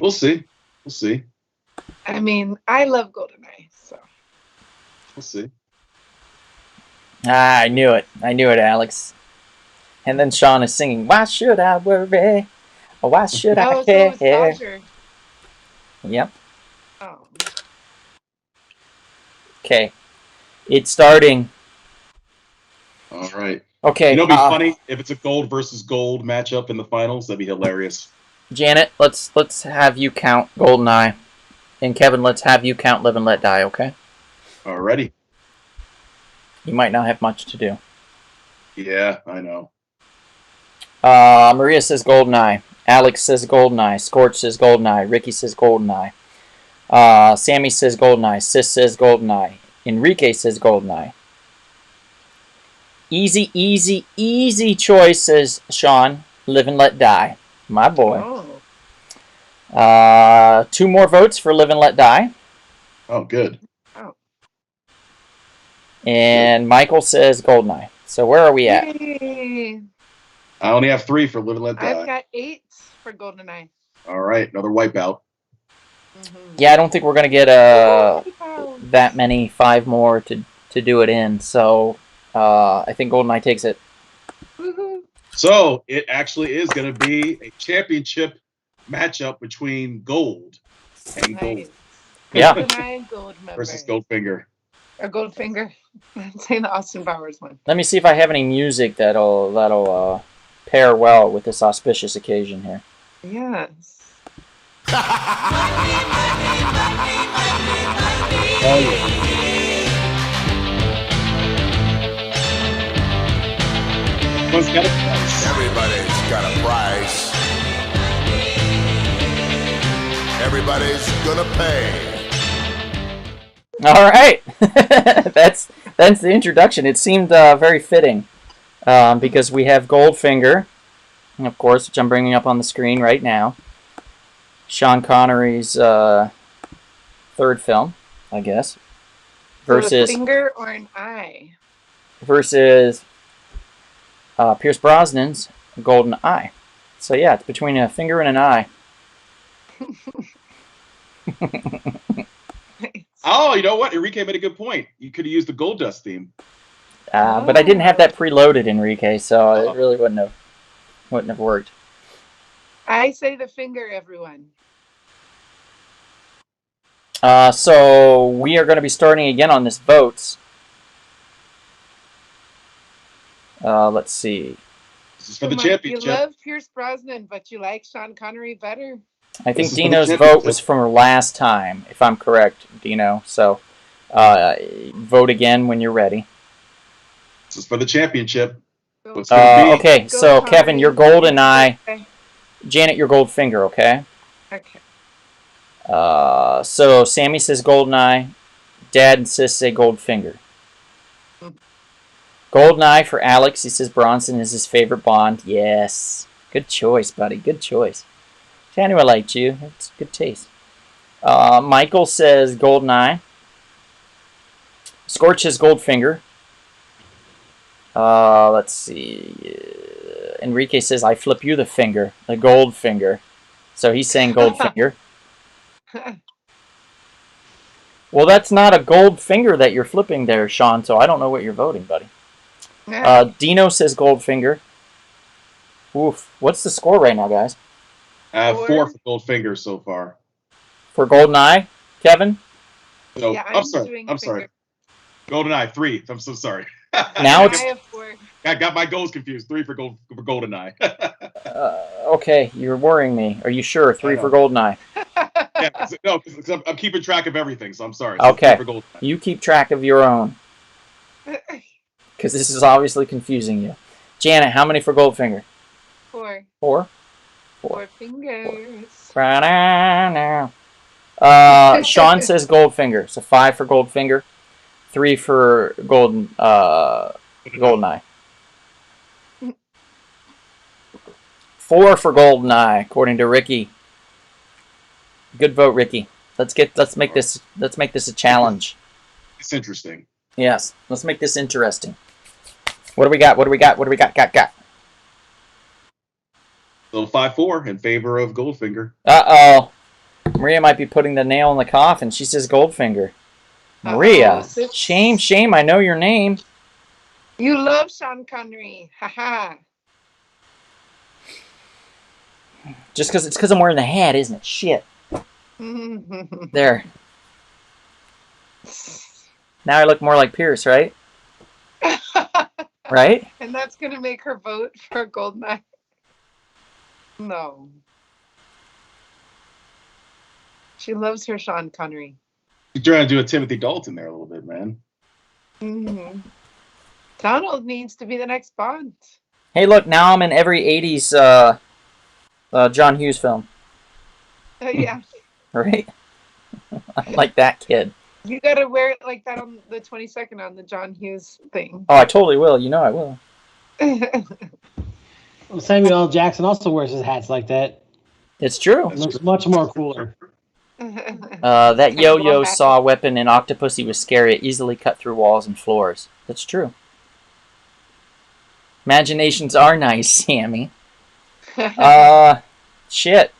We'll see. I mean, I love Goldeneye, so. We'll see. I knew it, Alex. And then Sean is singing, "Why should I worry? Or why should I care?" So Yep. Oh. Okay. It's starting. All right. Okay. It'd be funny if it's a gold versus gold matchup in the finals. That'd be hilarious. Janet, let's have you count Goldeneye. And Kevin, let's have you count Live and Let Die, okay? Alrighty. You might not have much to do. Yeah, I know. Maria says Goldeneye. Alex says Goldeneye. Scorch says Goldeneye. Ricky says Goldeneye. Sammy says Goldeneye. Sis says Goldeneye. Enrique says Goldeneye. Easy choice, says Sean. Live and Let Die. My boy. Oh. 2 more votes for Live and Let Die. Oh, good. Oh. And Michael says Goldeneye. So where are we at? Yay. I only have 3 for Live and Let Die. I've got 8 for Goldeneye. All right, another wipeout. Yeah, I don't think we're going to get that many, 5 more to do it in. So I think Goldeneye takes it. Woohoo. So it actually is going to be a championship matchup between Gold and Gold. Yeah. Goldeneye and Gold versus Goldfinger. Or Goldfinger. I'm saying the Austin Powers one. Let me see if I have any music that'll pair well with this auspicious occasion here. Yes. Oh, yeah. Everyone's got a price. Everybody's got a price. Everybody's gonna pay. All right, that's the introduction. It seemed very fitting because we have Goldfinger, of course, which I'm bringing up on the screen right now. Sean Connery's 3rd film, I guess. So a versus finger or an eye? Pierce Brosnan's Goldeneye. So yeah, it's between a finger and an eye. Oh, you know what? Enrique made a good point. You could have used the Gold Dust theme. But I didn't have that preloaded, Enrique, so it really wouldn't have worked. I say the finger, everyone. So we are going to be starting again on this votes. Let's see. This is for the Come on, championship. You love Pierce Brosnan, but you like Sean Connery better. I think This is for the Dino's championship. vote was from last time, if I'm correct, Dino. So vote again when you're ready. This is for the championship. What's gonna be? Okay, Go so Connery. Kevin, your Goldeneye. Okay. Janet, your Goldfinger, okay? Okay. So Sammy says Goldeneye. Dad and Sis say Goldfinger. Goldeneye for Alex. He says Bronson is his favorite Bond. Yes. Good choice, buddy. Good choice. I knew I liked you. It's good taste. Michael says Goldeneye. Scorch says Goldfinger. Let's see. Enrique says, I flip you the finger. The gold finger. So he's saying Goldfinger. Well, that's not a gold finger that you're flipping there, Sean, so I don't know what you're voting, buddy. Dino says Goldfinger. Oof. What's the score right now, guys? 4 for Goldfinger so far. For Goldeneye, Kevin? So, Yeah, I'm sorry. doing I'm sorry. finger. Goldeneye 3. I'm so sorry. Now it's... I have 4. I got my goals confused. 3 for Goldeneye. okay, you're worrying me. Are you sure? 3 I for know. Goldeneye. Yeah, because I'm keeping track of everything, so I'm sorry. Okay. 3 for Goldeneye. You keep track of your own. Because this is obviously confusing you. Janet, how many for Goldfinger? 4. 4? 4 fingers. Now. Sean says Goldfinger. So 5 for Goldfinger. 3 for Goldeneye. 4 for Goldeneye, according to Ricky. Good vote, Ricky. Let's make this a challenge. It's interesting. Yes, let's make this interesting. What do we got? Got. So 5-4 in favor of Goldfinger. Uh-oh. Maria might be putting the nail in the coffin. She says Goldfinger. Maria, Uh-oh. shame, I know your name. You love Sean Connery. Haha. Just because I'm wearing the hat, isn't it? Shit. There. Now I look more like Pierce, right? Right? And that's going to make her vote for Goldeneye. No. She loves her Sean Connery. You're trying to do a Timothy Dalton there a little bit, man. Mm-hmm. Donald needs to be the next Bond. Hey, look, now I'm in every 80s John Hughes film. Yeah. Right? I'm like that kid. You got to wear it like that on the 22nd on the John Hughes thing. Oh, I totally will. You know I will. Well, Samuel L. Jackson also wears his hats like that. It's true. It looks much more cooler. That yo-yo saw weapon in Octopus. He was scary. It easily cut through walls and floors. That's true. Imaginations are nice, Sammy. Shit.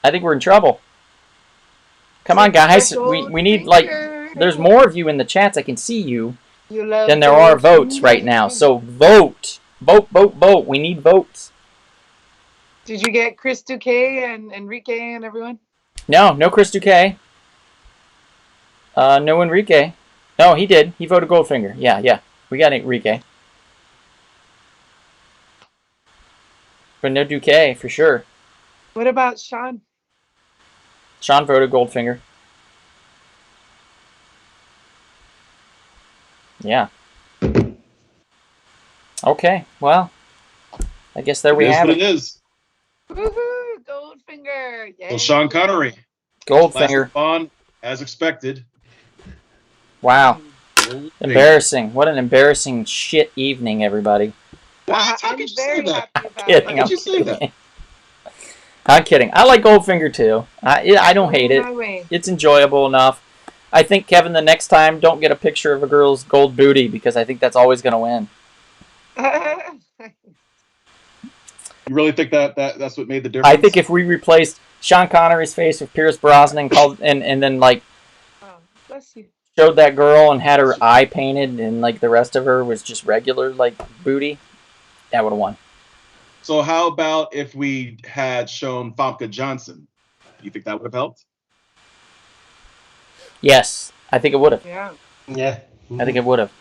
I think we're in trouble. Come on, guys. We need, like, there's more of you in the chats. I can see you than there are votes right now. So vote. Vote. We need votes. Did you get Chris Duque and Enrique and everyone? No Chris Duque. No Enrique. No, he did. He voted Goldfinger. Yeah. We got Enrique. But no Duque, for sure. What about Sean? Sean voted Goldfinger. Yeah. Okay, well, I guess there we have it. It is. Woohoo! Goldfinger! Yay. Well, Sean Connery. Goldfinger. Last on, as expected. Wow. Goldfinger. Embarrassing. What an embarrassing shit evening, everybody. What? How I'm could you say very that? happy about Kidding. How could you say that? I'm kidding. I like Goldfinger too. I don't hate it. My way. It's enjoyable enough. I think, Kevin, the next time, don't get a picture of a girl's gold booty because I think that's always going to win. You really think that's what made the difference? I think if we replaced Sean Connery's face with Pierce Brosnan and then like bless you. showed that girl and had her eye painted and like the rest of her was just regular like booty, that would have won. So how about if we had shown Famke Johnson? Do you think that would have helped? Yes, I think it would have. Yeah. Yeah. I think it would have.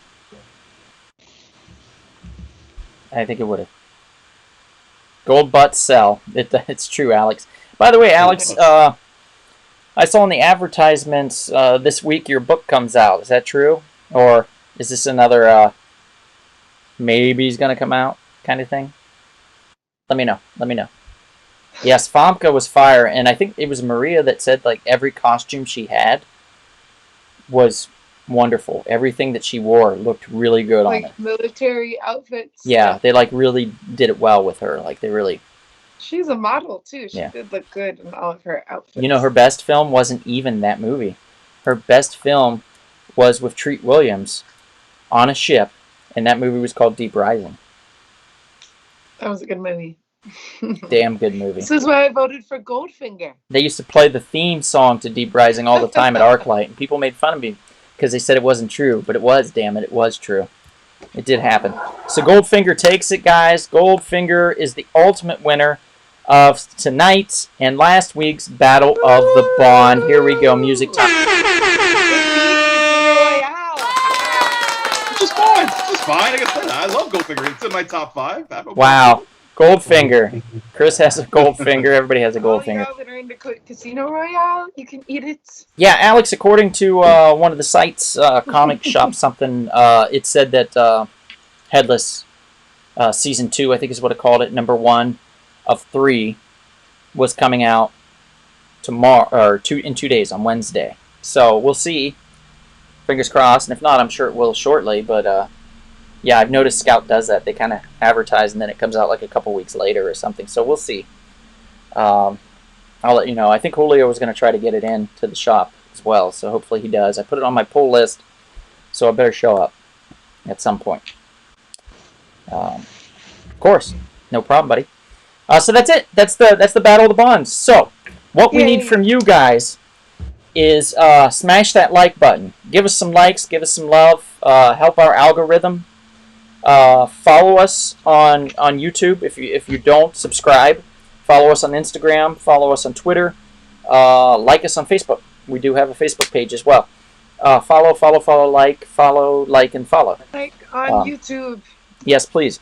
I think it would have. Gold butts sell. It's true, Alex. By the way, Alex, I saw in the advertisements this week your book comes out. Is that true? Or is this another maybe he's going to come out kind of thing? Let me know. Yes, Famke was fire, and I think it was Maria that said like every costume she had was wonderful. Everything that she wore looked really good on her. Like military outfits. Yeah, they like really did it well with her. Like they really. She's a model too. She Yeah. did look good in all of her outfits. You know, her best film wasn't even that movie. Her best film was with Treat Williams on a ship, and that movie was called Deep Rising. That was a good movie. Damn good movie. This is why I voted for Goldfinger. They used to play the theme song to Deep Rising all the time at ArcLight, and people made fun of me because they said it wasn't true, but it was, damn it, it was true. It did happen. So Goldfinger takes it, guys. Goldfinger is the ultimate winner of tonight's and last week's Battle of the Bond. Here we go, music time. Which is fine. It's fine. Like I said, I love Goldfinger. It's in my top 5. Wow. Goldfinger. Chris has a Goldfinger. Everybody has a Goldfinger. All y'all that are into Casino Royale, you can eat it. Yeah, Alex, according to one of the sites, comic shop something, it said that Headless Season 2, I think is what it called it, number 1 of 3, was coming out tomorrow, or in 2 days, on Wednesday. So we'll see. Fingers crossed, and if not, I'm sure it will shortly, but yeah, I've noticed Scout does that. They kind of advertise, and then it comes out like a couple weeks later or something. So we'll see. I'll let you know. I think Julio was going to try to get it in to the shop as well, so hopefully he does. I put it on my pull list, so I better show up at some point. Of course, no problem, buddy. So that's it. That's the Battle of the Bonds. So what we need from you guys is smash that like button. Give us some likes. Give us some love. Help our algorithm. Follow us on YouTube if you don't subscribe. Follow us on Instagram. Follow us on Twitter. Like us on Facebook. We do have a Facebook page as well. Follow, like, and follow. Like on YouTube. Yes, please.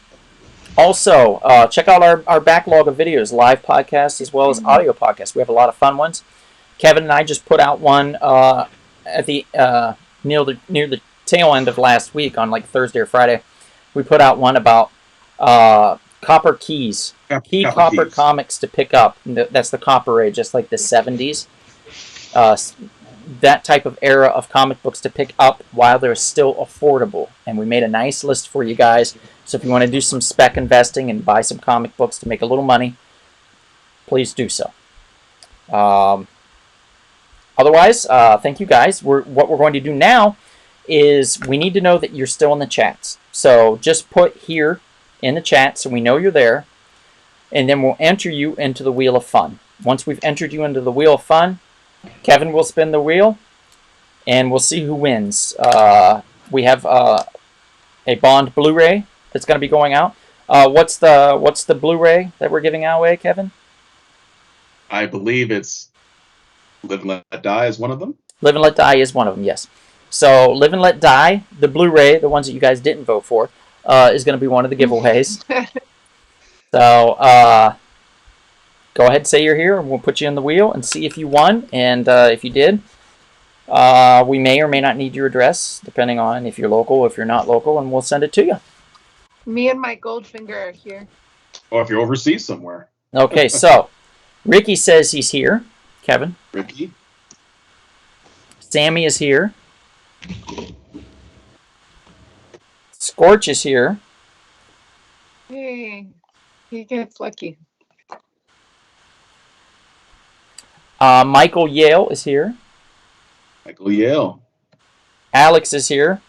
Also, check out our backlog of videos, live podcasts as well as audio podcasts. We have a lot of fun ones. Kevin and I just put out one at the near the tail end of last week on like Thursday or Friday. We put out one about copper keys, key copper keys. Comics to pick up. That's the Copper Age, just like the 70s. That type of era of comic books to pick up while they're still affordable. And we made a nice list for you guys. So if you want to do some spec investing and buy some comic books to make a little money, please do so. Otherwise, thank you guys. What we're going to do now is we need to know that you're still in the chats. So just put here in the chat so we know you're there, and then we'll enter you into the Wheel of Fun. Once we've entered you into the Wheel of Fun, Kevin will spin the wheel, and we'll see who wins. We have a Bond Blu-ray that's going to be going out. What's the Blu-ray that we're giving away, Kevin? I believe it's Live and Let Die is one of them. Live and Let Die is one of them, yes. So Live and Let Die, the Blu-ray, the ones that you guys didn't vote for, is going to be one of the giveaways. So go ahead and say you're here, and we'll put you in the wheel and see if you won. And if you did, we may or may not need your address, depending on if you're local, if you're not local, and we'll send it to you. Me and my Goldfinger are here. Or if you're overseas somewhere. Okay, so Ricky says he's here. Kevin. Ricky. Sammy is here. Scorch is here. Hey, he gets lucky. Michael Yale is here. Michael Yale. Alex is here.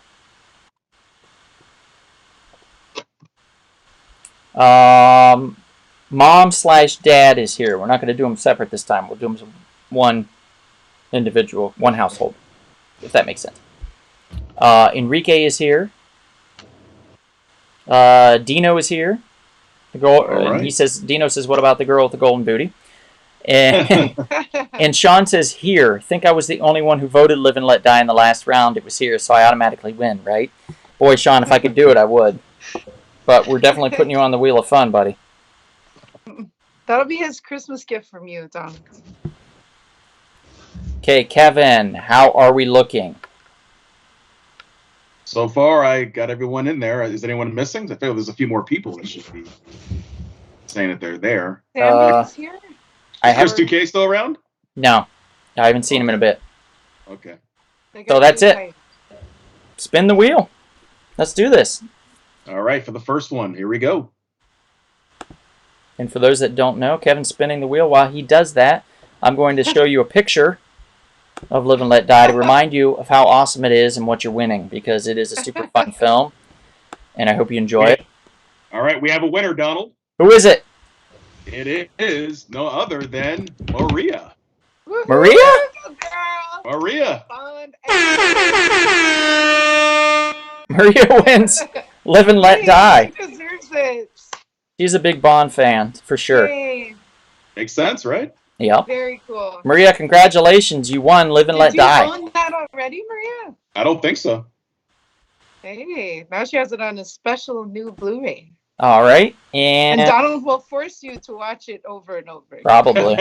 Mom/dad is here. We're not going to do them separate this time. We'll do them as one individual, one household, if that makes sense. Enrique is here. Dino is here. The girl, right. Dino says, what about the girl with the golden booty? And, and Sean says, here. Think I was the only one who voted Live and Let Die in the last round. It was here, so I automatically win, right? Boy, Sean, if I could do it, I would. But we're definitely putting you on the wheel of fun, buddy. That'll be his Christmas gift from you, Don. Okay, Kevin, how are we looking? So far, I got everyone in there. Is anyone missing? I feel there's a few more people that should be saying that they're there. Sammy is here? Is Chris 2K still around? No, I haven't seen him in a bit. Okay. So that's it. Spin the wheel. Let's do this. All right, for the first one, here we go. And for those that don't know, Kevin's spinning the wheel. While he does that, I'm going to show you a picture of Live and Let Die to remind you of how awesome it is and what you're winning, because it is a super fun film, and I hope you enjoy it. All right, we have a winner, Donald. Who is it? It is no other than Maria. Woo-hoo, Maria? girl. Maria. Fun. Maria wins Live and Let Die. She deserves it. She's a big Bond fan, for sure. Yay. Makes sense, right? Yep. Very cool. Maria, congratulations. You won Live and Let Die. Did you own that already, Maria? I don't think so. Hey, now she has it on a special new Blu-ray. All right. And And Donald will force you to watch it over and over again. probably.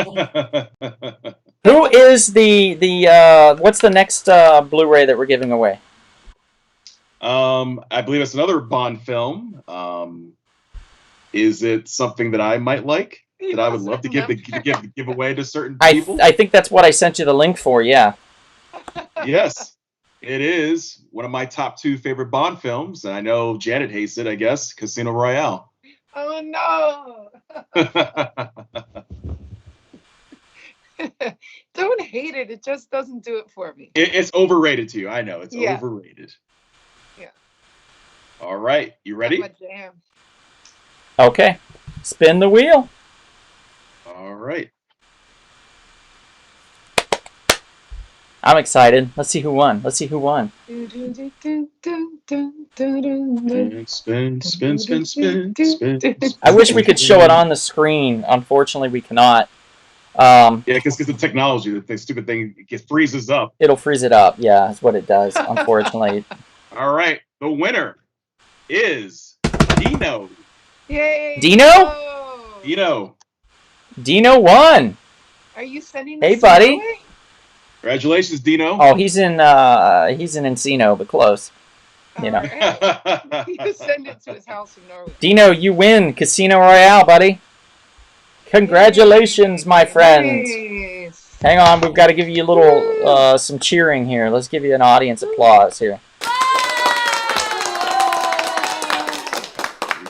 Who is the what's the next Blu-ray that we're giving away? I believe it's another Bond film. Is it something that I might like? That I would love to give away to certain people? I think that's what I sent you the link for, yeah. Yes, it is one of my top 2 favorite Bond films, and I know Janet hates it, I guess, Casino Royale. Oh, no. Don't hate it. It just doesn't do it for me. It's overrated to you. I know. It's Yeah. overrated. Yeah. All right. You ready? My jam. Okay. Spin the wheel. All right. I'm excited. Let's see who won. Let's see who won. Spin, spin, spin, spin, spin. I wish we could show it on the screen. Unfortunately, we cannot. Yeah, because the technology, the stupid thing, it freezes up. It'll freeze it up. Yeah, that's what it does, unfortunately. All right. The winner is Dino. Yay. Dino? Oh. Dino. Dino won. Are you sending Hey, this buddy. away? Congratulations, Dino. Oh, he's in Encino, but close. You know. Alright. You send it to his house in Norway. Dino, you win Casino Royale, buddy. Congratulations, my friend. Nice. Hang on, we've got to give you a little some cheering here. Let's give you an audience applause here.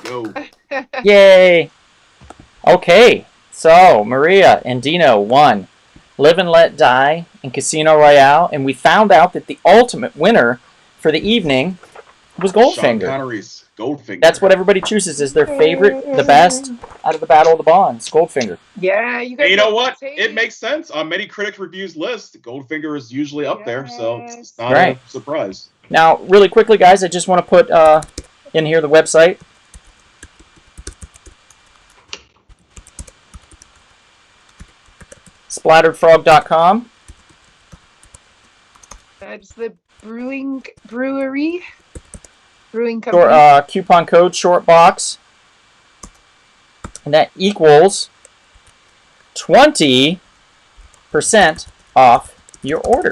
There you go. Yay! Okay, so Maria and Dino won Live and Let Die in Casino Royale, and we found out that the ultimate winner for the evening was Sean Goldfinger. Connery's Goldfinger. That's what everybody chooses as their favorite, the best out of the Battle of the Bonds, Goldfinger. Yeah, you guys. And you know have what? to take It makes sense. On many critics' reviews lists, Goldfinger is usually up there, so it's not Right. a surprise. Now, really quickly, guys, I just want to put in here the website. splatteredfrog.com. That's the brewing company. Or, coupon code SHORTBOX. And that equals 20% off your order,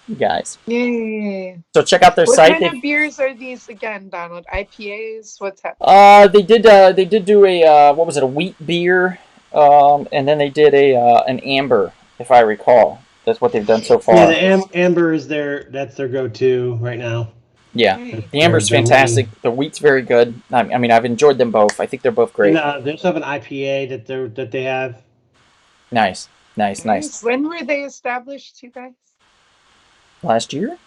you guys. Yay. So check out their What site. kind of beers are these again, Donald? IPAs? What's happening? They did do a what was it, a wheat beer, and then they did an amber, if I recall. That's what they've done so far. Yeah, the amber is that's their go-to right now. Yeah, Hey. the amber's fantastic. The wheat's very good. I mean, I've enjoyed them both. I think they're both great. And, they also have an IPA that they have. Nice. When were they established, you guys? last year.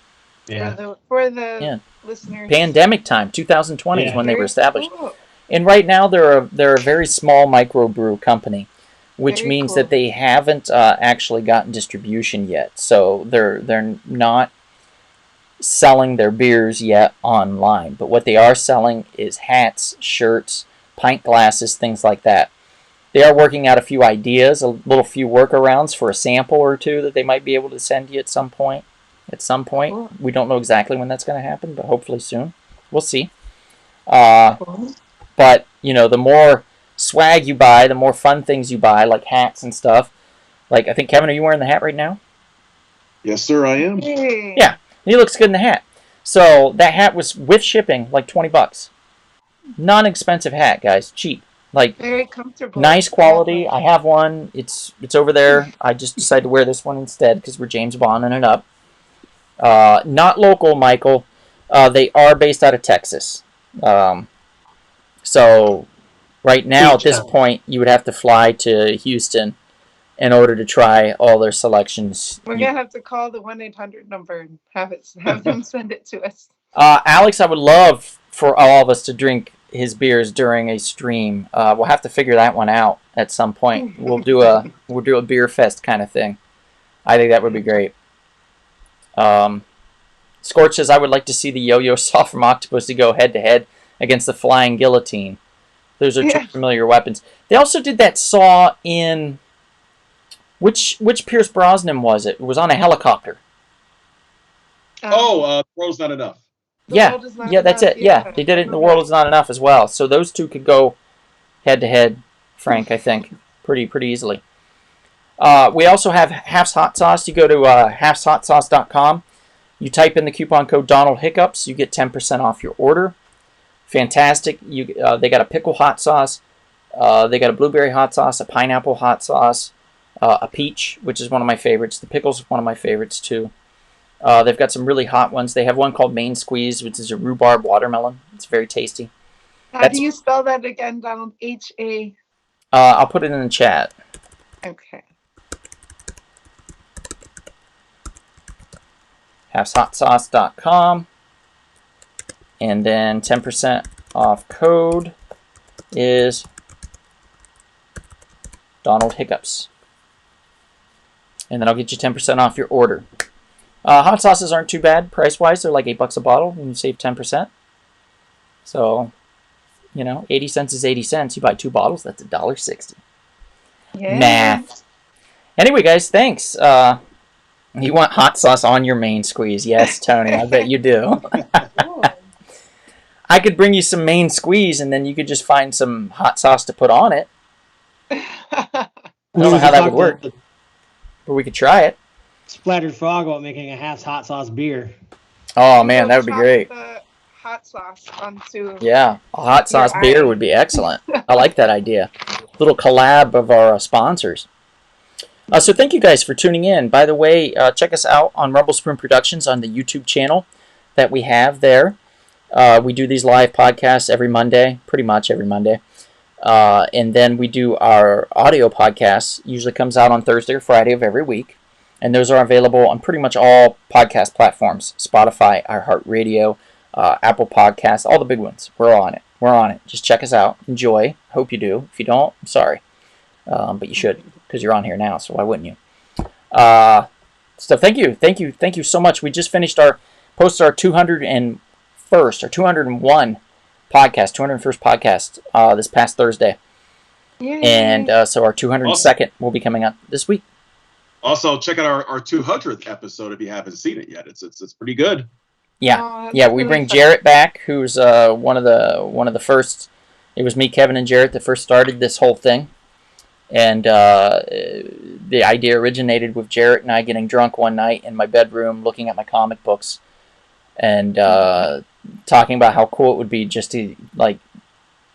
Yeah. For the Yeah. listeners. Pandemic time, 2020 is Yeah. when they were Very established. cool. And right now they're a very small microbrew company, which Very means cool. that they haven't actually gotten distribution yet. So they're not selling their beers yet online. But what they are selling is hats, shirts, pint glasses, things like that. They are working out a few ideas, a little few workarounds for a sample or two that they might be able to send you at some point. Cool. We don't know exactly when that's going to happen, but hopefully soon. We'll see. But, you know, the more swag you buy, the more fun things you buy, like hats and stuff. Like, I think, Kevin, are you wearing the hat right now? Yes, sir, I am. Hey. Yeah. He looks good in the hat. So, that hat was with shipping, like $20. Non-expensive hat, guys. Cheap. Like, Very comfortable. nice quality. I have one. It's over there. I just decided to wear this one instead because we're James Bonding it up. Not local, Michael. They are based out of Texas. So right now at this point, you would have to fly to Houston in order to try all their selections. We're gonna have to call the 1-800 number and have them send it to us. Alex, I would love for all of us to drink his beers during a stream. We'll have to figure that one out at some point. We'll do a beer fest kind of thing. I think that would be great. Scorch says, I would like to see the yo-yo saw from Octopus to go head-to-head against the flying guillotine. Those are two familiar weapons. They also did that saw in... Which Pierce Brosnan was it? It was on a helicopter. Throw's Not Enough. Yeah, that's it. Yeah, they did it in The World Is Not Enough as well. So those two could go head-to-head, Frank, I think, pretty easily. We also have Half's Hot Sauce. You go to halfshotsauce.com. You type in the coupon code Donald Hiccups. You get 10% off your order. Fantastic. They got a pickle hot sauce. They got a blueberry hot sauce, a pineapple hot sauce, a peach, which is one of my favorites. The pickle's one of my favorites, too. They've got some really hot ones. They have one called Main Squeeze, which is a rhubarb watermelon. It's very tasty. How do you spell that again, Donald? H-A... I'll put it in the chat. Okay. halfshotsauce.com. And then 10% off code is Donald Hiccups. And then I'll get you 10% off your order. Hot sauces aren't too bad price-wise. They're like $8 a bottle and you save 10%. So, 80 cents is 80 cents. You buy 2 bottles, that's $1.60. Yeah. Math. Anyway, guys, thanks. You want hot sauce on your main squeeze. Yes, Tony, I bet you do. I could bring you some main squeeze, and then you could just find some hot sauce to put on it. I don't know how that would work, but we could try it. Splattered Frog about making a Half's Hot Sauce beer. Oh, man, that would be great. The hot sauce onto... Yeah, a hot sauce beer would be excellent. I like that idea. Little collab of our sponsors. So thank you guys for tuning in. By the way, check us out on Rumble Spoon Productions on the YouTube channel that we have there. We do these live podcasts every Monday, pretty much every Monday. And then we do our audio podcasts. Usually comes out on Thursday or Friday of every week. And those are available on pretty much all podcast platforms. Spotify, iHeartRadio, Apple Podcasts, all the big ones. We're on it. We're on it. Just check us out. Enjoy. Hope you do. If you don't, I'm sorry. But you should, because you're on here now, so why wouldn't you? So thank you so much. We just finished posted our 201 podcast, 201st podcast this past Thursday. Yay. And so our 202nd will be coming up this week. Also, check out our 200th episode if you haven't seen it yet. It's pretty good. Yeah, we bring Jarrett back, who's one of the first. It was me, Kevin, and Jarrett that first started this whole thing. And the idea originated with Jarrett and I getting drunk one night in my bedroom looking at my comic books and talking about how cool it would be just to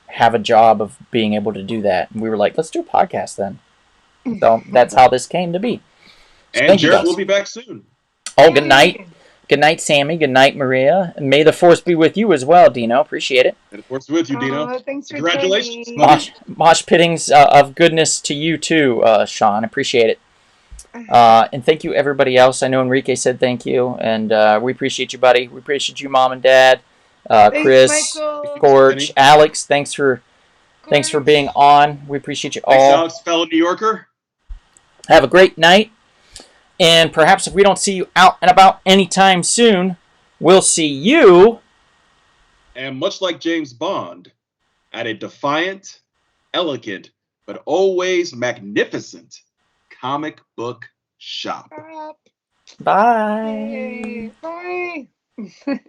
have a job of being able to do that. And we were like, let's do a podcast then. So that's how this came to be. So and Jarrett will be back soon. Oh, good night. Good night, Sammy. Good night, Maria. And may the force be with you as well, Dino. Appreciate it. And the force be with you, Dino. Thanks for Congratulations. Mosh pittings of goodness to you too, Sean. Appreciate it. And thank you, everybody else. I know Enrique said thank you, and we appreciate you, buddy. We appreciate you, Mom and Dad, Thanks, Chris, Michael. Gorge, Alex. Thanks for Gorge. being on. We appreciate you Thanks, all. Alex, fellow New Yorker. Have a great night, and perhaps if we don't see you out and about anytime soon, we'll see you. And much like James Bond, at a defiant, elegant, but always magnificent comic book shop. Bye. Yay. Bye.